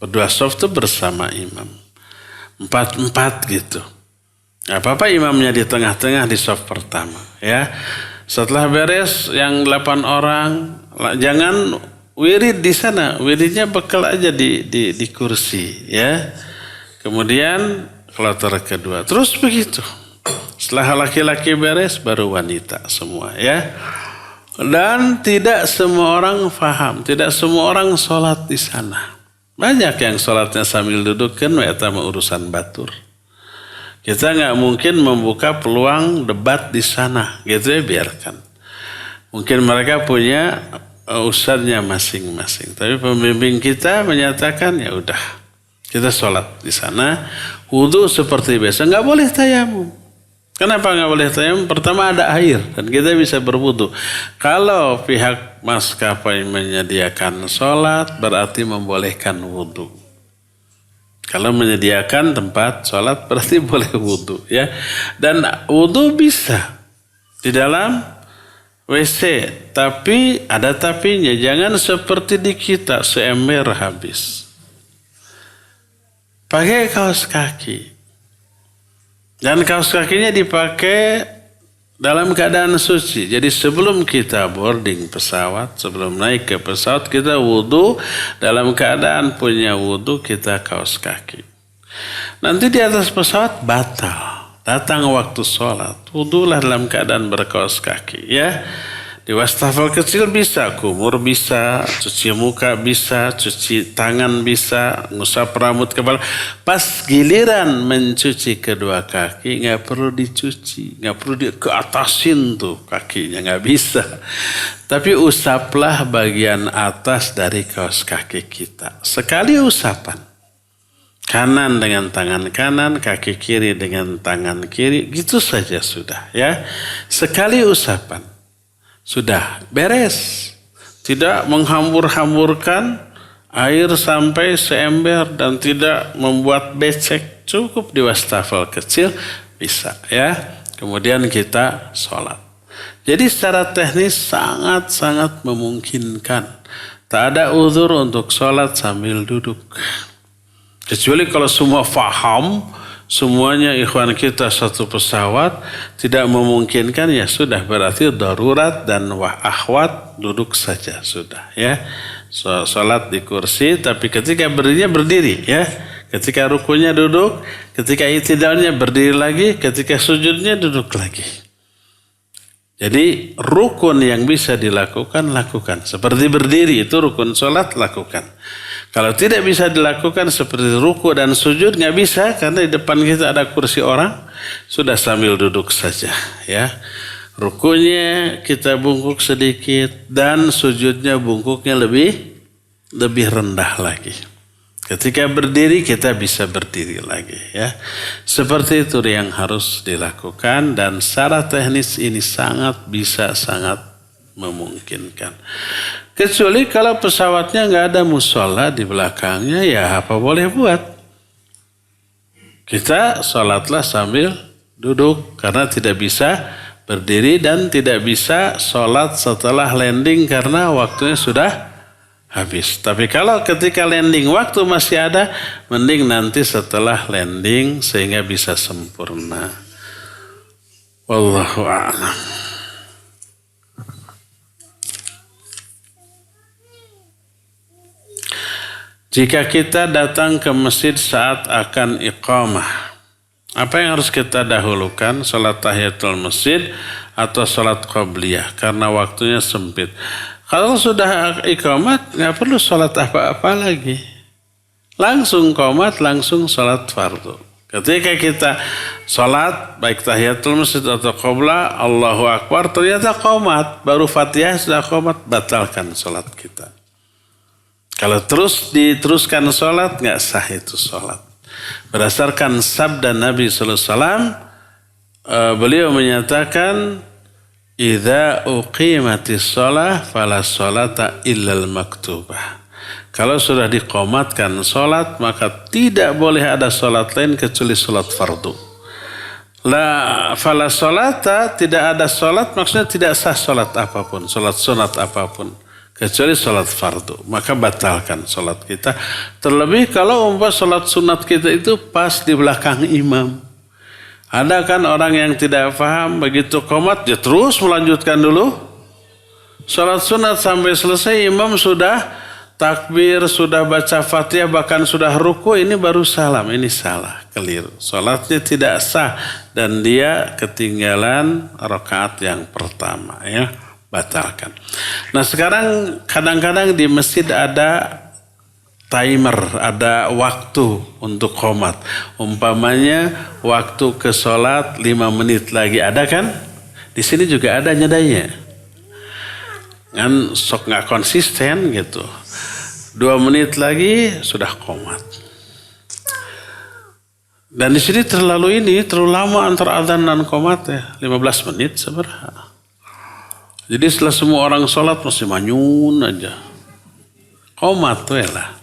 2 shaf itu bersama imam. 4-4 gitu. Gak apa-apa imamnya di tengah-tengah di shaf pertama, ya. Setelah beres yang 8 orang, jangan wirid di sana, wiridnya bekal aja di kursi, ya. Kemudian kloter kedua, terus begitu. Setelah laki-laki beres, baru wanita semua, ya. Dan tidak semua orang faham, tidak semua orang sholat di sana. Banyak yang sholatnya sambil duduk, kan itu urusan batur. Kita nggak mungkin membuka peluang debat di sana, gitu ya, biarkan. Mungkin mereka punya ustadznya masing-masing, tapi pembimbing kita menyatakan ya udah, kita sholat di sana, wudu seperti biasa, nggak boleh tayamum. Kenapa nggak boleh tayamum? Pertama ada air dan kita bisa berwudu. Kalau pihak maskapai menyediakan sholat, berarti membolehkan wudu. Kalau menyediakan tempat sholat berarti boleh wudu, ya. Dan wudu bisa di dalam WC, tapi ada tapinya. Jangan seperti di kita, seember habis. Pakai kaos kaki. Dan kaos kakinya dipakai dalam keadaan suci. Jadi sebelum kita boarding pesawat, sebelum naik ke pesawat, kita wudhu. Dalam keadaan punya wudhu, kita kaos kaki. Nanti di atas pesawat batal. Datang waktu sholat, wudhulah dalam keadaan berkaos kaki. Ya, di wastafel kecil bisa, kumur bisa, cuci muka bisa, cuci tangan bisa, ngusap rambut kepala. Pas giliran mencuci kedua kaki, nggak perlu dicuci, nggak perlu keatasin tuh kakinya, nggak bisa. Tapi usaplah bagian atas dari kaos kaki kita. Sekali usapan. Kanan dengan tangan kanan, kaki kiri dengan tangan kiri, gitu saja sudah ya. Sekali usapan, sudah beres. Tidak menghambur-hamburkan air sampai seember dan tidak membuat becek. Cukup di wastafel kecil bisa ya. Kemudian kita sholat. Jadi secara teknis sangat-sangat memungkinkan. Tak ada uzur untuk sholat sambil duduk. Kecuali kalau semua faham, semuanya ikhwan kita satu pesawat, tidak memungkinkan, ya sudah berarti darurat dan akhwat duduk saja sudah ya. Salat di kursi, tapi ketika berdirinya berdiri ya. Ketika rukunya duduk, ketika i'tidalnya berdiri lagi, ketika sujudnya duduk lagi. Jadi rukun yang bisa dilakukan, lakukan. Seperti berdiri itu rukun salat, lakukan. Kalau tidak bisa dilakukan seperti ruku dan sujud, nggak bisa karena di depan kita ada kursi orang, sudah sambil duduk saja ya. Rukunya kita bungkuk sedikit dan sujudnya bungkuknya lebih rendah lagi. Ketika berdiri kita bisa berdiri lagi ya. Seperti itu yang harus dilakukan dan secara teknis ini sangat memungkinkan. Kecuali kalau pesawatnya nggak ada musola di belakangnya, ya apa boleh buat. Kita sholatlah sambil duduk karena tidak bisa berdiri dan tidak bisa sholat setelah landing karena waktunya sudah habis. Tapi kalau ketika landing waktu masih ada, mending nanti setelah landing sehingga bisa sempurna. Wallahu a'lam. Jika kita datang ke masjid saat akan iqamah, apa yang harus kita dahulukan? Salat tahiyatul masjid atau salat qabliyah? Karena waktunya sempit. Kalau sudah iqamat, nggak perlu salat apa-apa lagi. Langsung qomat, langsung salat fardu. Ketika kita salat, baik tahiyatul masjid atau qabla, Allahu Akbar, ternyata qomat, baru Fatihah sudah qomat, batalkan salat kita. Kalau terus diteruskan sholat, nggak sah itu sholat. Berdasarkan sabda Nabi SAW, beliau menyatakan, "Idza uqimatis sholah, fala sholata illal maktubah." Kalau sudah diqomatkan sholat, maka tidak boleh ada sholat lain kecuali sholat fardu. Fala sholata, tidak ada sholat, maksudnya tidak sah sholat apapun, sholat sunat apapun. Kecuali sholat fardu, maka batalkan sholat kita. Terlebih kalau sholat sunat kita itu pas di belakang imam. Ada kan orang yang tidak paham, begitu qomat dia terus melanjutkan dulu sholat sunat sampai selesai, imam sudah takbir, sudah baca Fatihah, bahkan sudah ruku, ini baru salam. Ini salah, keliru. Sholatnya tidak sah dan dia ketinggalan rakaat yang pertama ya. Batalkan. Nah sekarang kadang-kadang di masjid ada timer, ada waktu untuk qomat. Umpamanya waktu ke sholat 5 menit lagi, ada kan? Di sini juga ada nyadanya. Kan sok nggak konsisten gitu. 2 menit lagi sudah qomat. Dan di sini terlalu lama antara adzan dan qomat ya, 15 menit sebenarnya. Jadi setelah semua orang sholat masih manyun aja. Qomat tuh ya lah.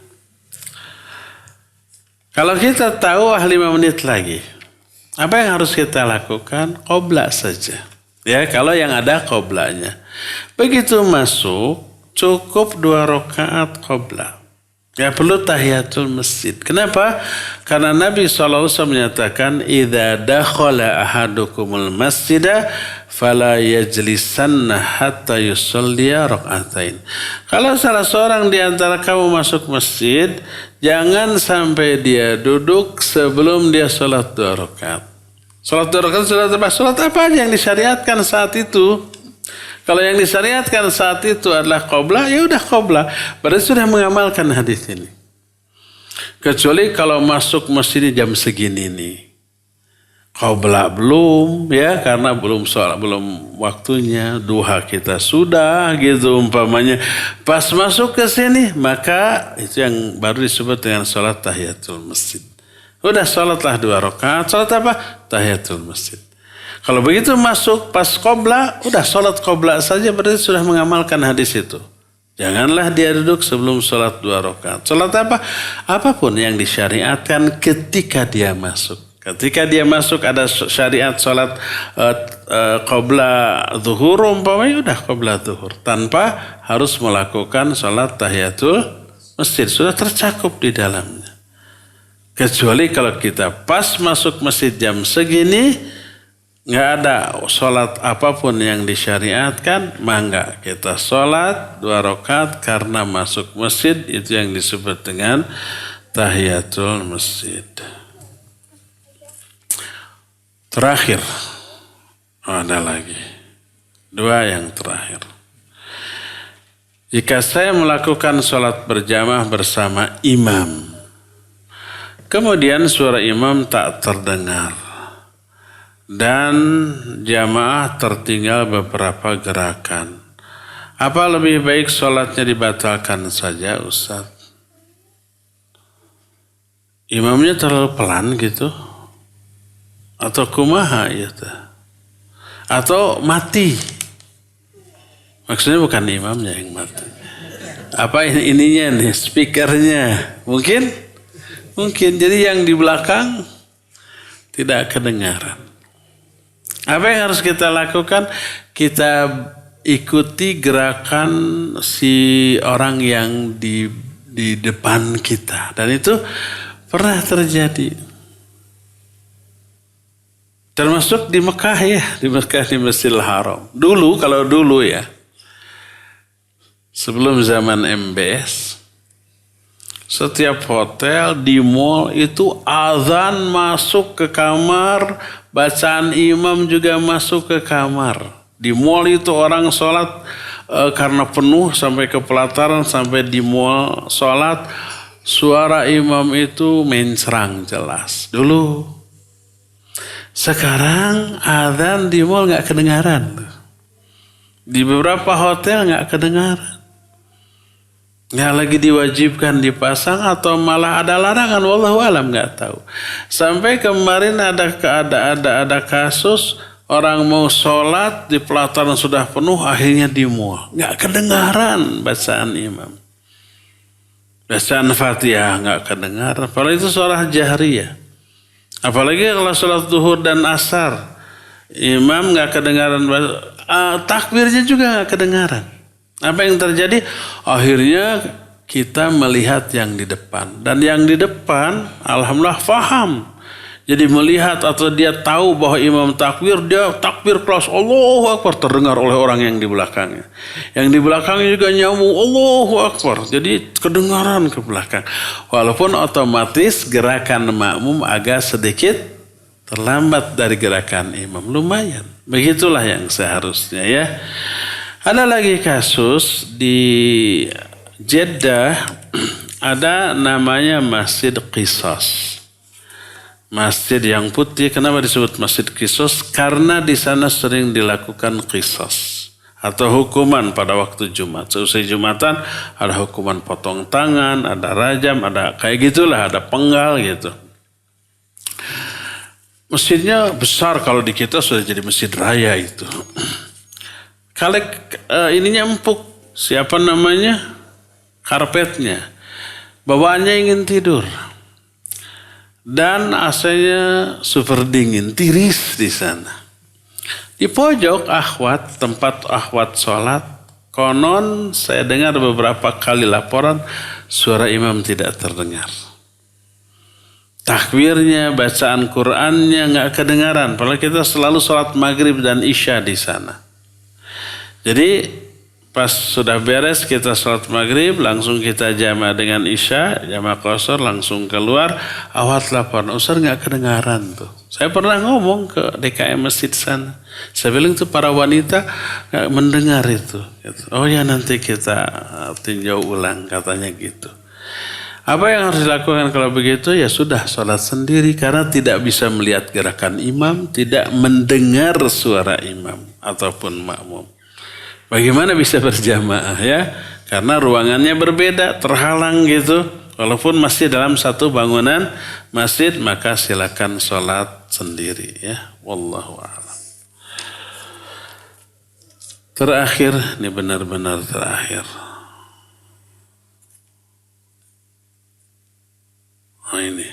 Kalau kita tahu 5 menit lagi, apa yang harus kita lakukan? Qobla saja. Ya, kalau yang ada qoblanya. Begitu masuk, cukup 2 rakaat qobla. Gak perlu tahiyatul masjid. Kenapa? Karena Nabi SAW menyatakan, "Idza dakhala ahadukumul masjida fala yajlisanna hatta yusalliya rak'atain." Kalau salah seorang di antara kamu masuk masjid, jangan sampai dia duduk sebelum dia sholat 2 rakaat. Sholat 2 rakaat sudah terbahas. Sholat apa aja yang disyariatkan saat itu? Kalau yang disyariatkan saat itu adalah qobla, ya udah qobla. Berarti sudah mengamalkan hadis ini. Kecuali kalau masuk masjid jam segini nih. Qobla belum, ya, karena belum sholat, belum waktunya. Duha kita sudah, gitu umpamanya. Pas masuk ke sini, maka itu yang baru disebut dengan sholat tahiyatul masjid. Udah sholatlah 2 rakaat. Sholat apa? Tahiyatul masjid. Kalau begitu masuk pas qobla, udah sholat qobla saja, berarti sudah mengamalkan hadis itu. Janganlah dia duduk sebelum sholat 2 rakaat. Sholat apa? Apapun yang disyariatkan ketika dia masuk. Ketika dia masuk ada syariat sholat qobla zuhur umpamanya, udah qobla zuhur. Tanpa harus melakukan sholat tahiyatul masjid. Sudah tercakup di dalamnya. Kecuali kalau kita pas masuk masjid jam segini, nggak ada sholat apapun yang disyariatkan, mangga kita sholat 2 rakaat karena masuk masjid, itu yang disebut dengan tahiyatul masjid. Terakhir, ada lagi 2 yang terakhir. Jika saya melakukan sholat berjamaah bersama imam, kemudian suara imam tak terdengar, dan jamaah tertinggal beberapa gerakan, apa lebih baik sholatnya dibatalkan saja, Ustaz? Imamnya terlalu pelan gitu? Atau kumaha gitu? Atau mati? Maksudnya bukan imamnya yang mati. Apa ininya nih, speakernya? Mungkin. Jadi yang di belakang tidak kedengaran. Apa yang harus kita lakukan? Kita ikuti gerakan si orang yang di depan kita. Dan itu pernah terjadi. Termasuk di Mekah ya. Di Mekah, di Masjidil Haram. Dulu, kalau dulu ya. Sebelum zaman MBS. Setiap hotel di mall itu azan masuk ke kamar, bacaan imam juga masuk ke kamar. Di mall itu orang sholat karena penuh sampai ke pelataran, sampai di mall sholat, suara imam itu mencrang jelas. Dulu. Sekarang azan di mall nggak kedengaran. Di beberapa hotel nggak kedengaran. Nggak lagi diwajibkan dipasang atau malah ada larangan, wallahu alam, nggak tahu. Sampai kemarin ada kasus orang mau sholat di pelataran sudah penuh, akhirnya di mall, nggak kedengaran bacaan imam, bacaan Fatihah nggak kedengaran. Apalagi itu sholat jahriyah, apalagi kalau sholat zuhur dan asar, imam nggak kedengaran, takbirnya juga nggak kedengaran. Apa yang terjadi? Akhirnya kita melihat yang di depan. Dan yang di depan, alhamdulillah faham. Jadi melihat atau dia tahu bahwa imam takbir, dia takbir keras Allahu Akbar, terdengar oleh orang yang di belakangnya. Yang di belakangnya juga nyambung Allahu Akbar. Jadi kedengaran ke belakang. Walaupun otomatis gerakan makmum agak sedikit terlambat dari gerakan imam. Lumayan. Begitulah yang seharusnya ya. Ada lagi kasus di Jeddah, ada namanya Masjid Qisas. Masjid yang putih, kenapa disebut Masjid Qisas? Karena di sana sering dilakukan qisas atau hukuman pada waktu Jumat. Seusai Jumatan ada hukuman potong tangan, ada rajam, ada kayak gitulah, ada penggal gitu. Masjidnya besar, kalau di kita sudah jadi masjid raya itu. Kalau ininya empuk, siapa namanya? Karpetnya. Bawaannya ingin tidur. Dan AC-nya super dingin, tiris di sana. Di pojok akhwat, tempat akhwat sholat, konon saya dengar beberapa kali laporan suara imam tidak terdengar. Takbirnya, bacaan Qur'annya nggak kedengaran. Padahal kita selalu sholat maghrib dan isya di sana. Jadi pas sudah beres kita sholat maghrib, langsung kita jamaah dengan isya, jamaah qasar, langsung keluar. Awat laporan, Ustaz nggak kedengaran tuh. Saya pernah ngomong ke DKM masjid sana. Saya bilang itu para wanita nggak mendengar itu. Oh ya nanti kita tinjau ulang katanya gitu. Apa yang harus dilakukan kalau begitu? Ya sudah sholat sendiri karena tidak bisa melihat gerakan imam, tidak mendengar suara imam ataupun makmum. Bagaimana bisa berjamaah ya? Karena ruangannya berbeda, terhalang gitu. Walaupun masih dalam satu bangunan masjid, maka silakan sholat sendiri ya. Wallahu a'lam. Terakhir, ini benar-benar terakhir. Oh ini.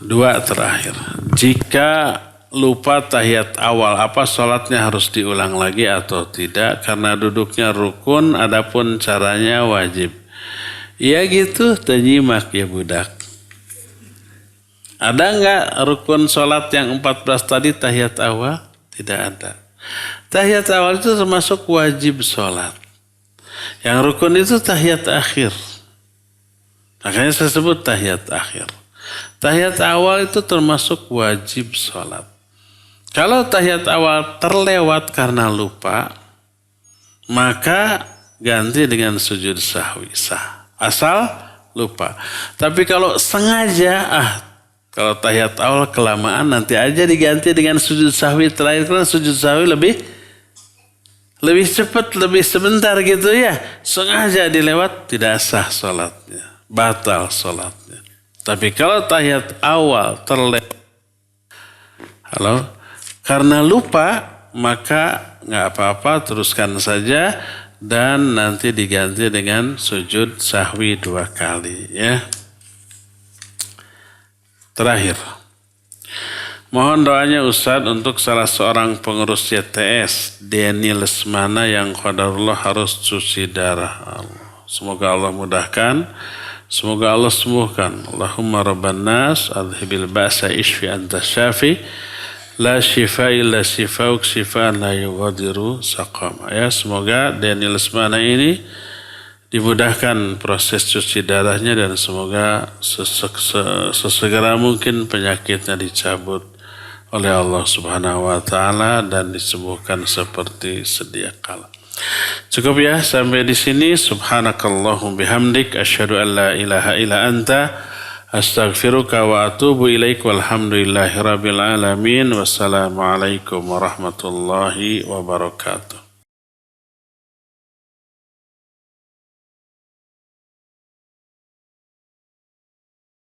Dua terakhir. Jika lupa tahiyat awal, apa sholatnya harus diulang lagi atau tidak? Karena duduknya rukun, adapun caranya wajib. Ya gitu, tenyimak ya budak. Ada enggak rukun sholat yang 14 tadi tahiyat awal? Tidak ada. Tahiyat awal itu termasuk wajib sholat. Yang rukun itu tahiyat akhir. Makanya saya sebut tahiyat akhir. Tahiyat awal itu termasuk wajib sholat. Kalau tahiyat awal terlewat karena lupa, maka ganti dengan sujud sahwi sah. Asal lupa. Tapi kalau sengaja, kalau tahiyat awal kelamaan nanti aja diganti dengan sujud sahwi terakhir. Karena sujud sahwi lebih cepat, lebih sebentar gitu ya. Sengaja dilewat, tidak sah sholatnya. Batal sholatnya. Tapi kalau tahiyat awal terlewat, karena lupa, maka nggak apa-apa, teruskan saja dan nanti diganti dengan sujud sahwi 2 kali ya. Terakhir, mohon doanya Ustadz untuk salah seorang pengurus YTS, Denny Lesmana yang qadarullah harus cuci darah. Semoga Allah mudahkan. Semoga Allah sembuhkan. Allahumma rabban nas adhibil ba'sa ishfi anta syafi la shifa illa shifauk shifaan la yughadiru saqama. Ya, semoga Denny Lesmana ini dimudahkan proses cuci darahnya dan semoga sesegera mungkin penyakitnya dicabut oleh Allah Subhanahu wa taala dan disembuhkan seperti sedia kala. Cukup ya sampai di sini. Subhanakallahum bihamdik asyhadu an la ilaha illa anta astaghfiruka wa atubu ilaik walhamdulillahirabbil alamin. Wassalamualaikum warahmatullahi wabarakatuh.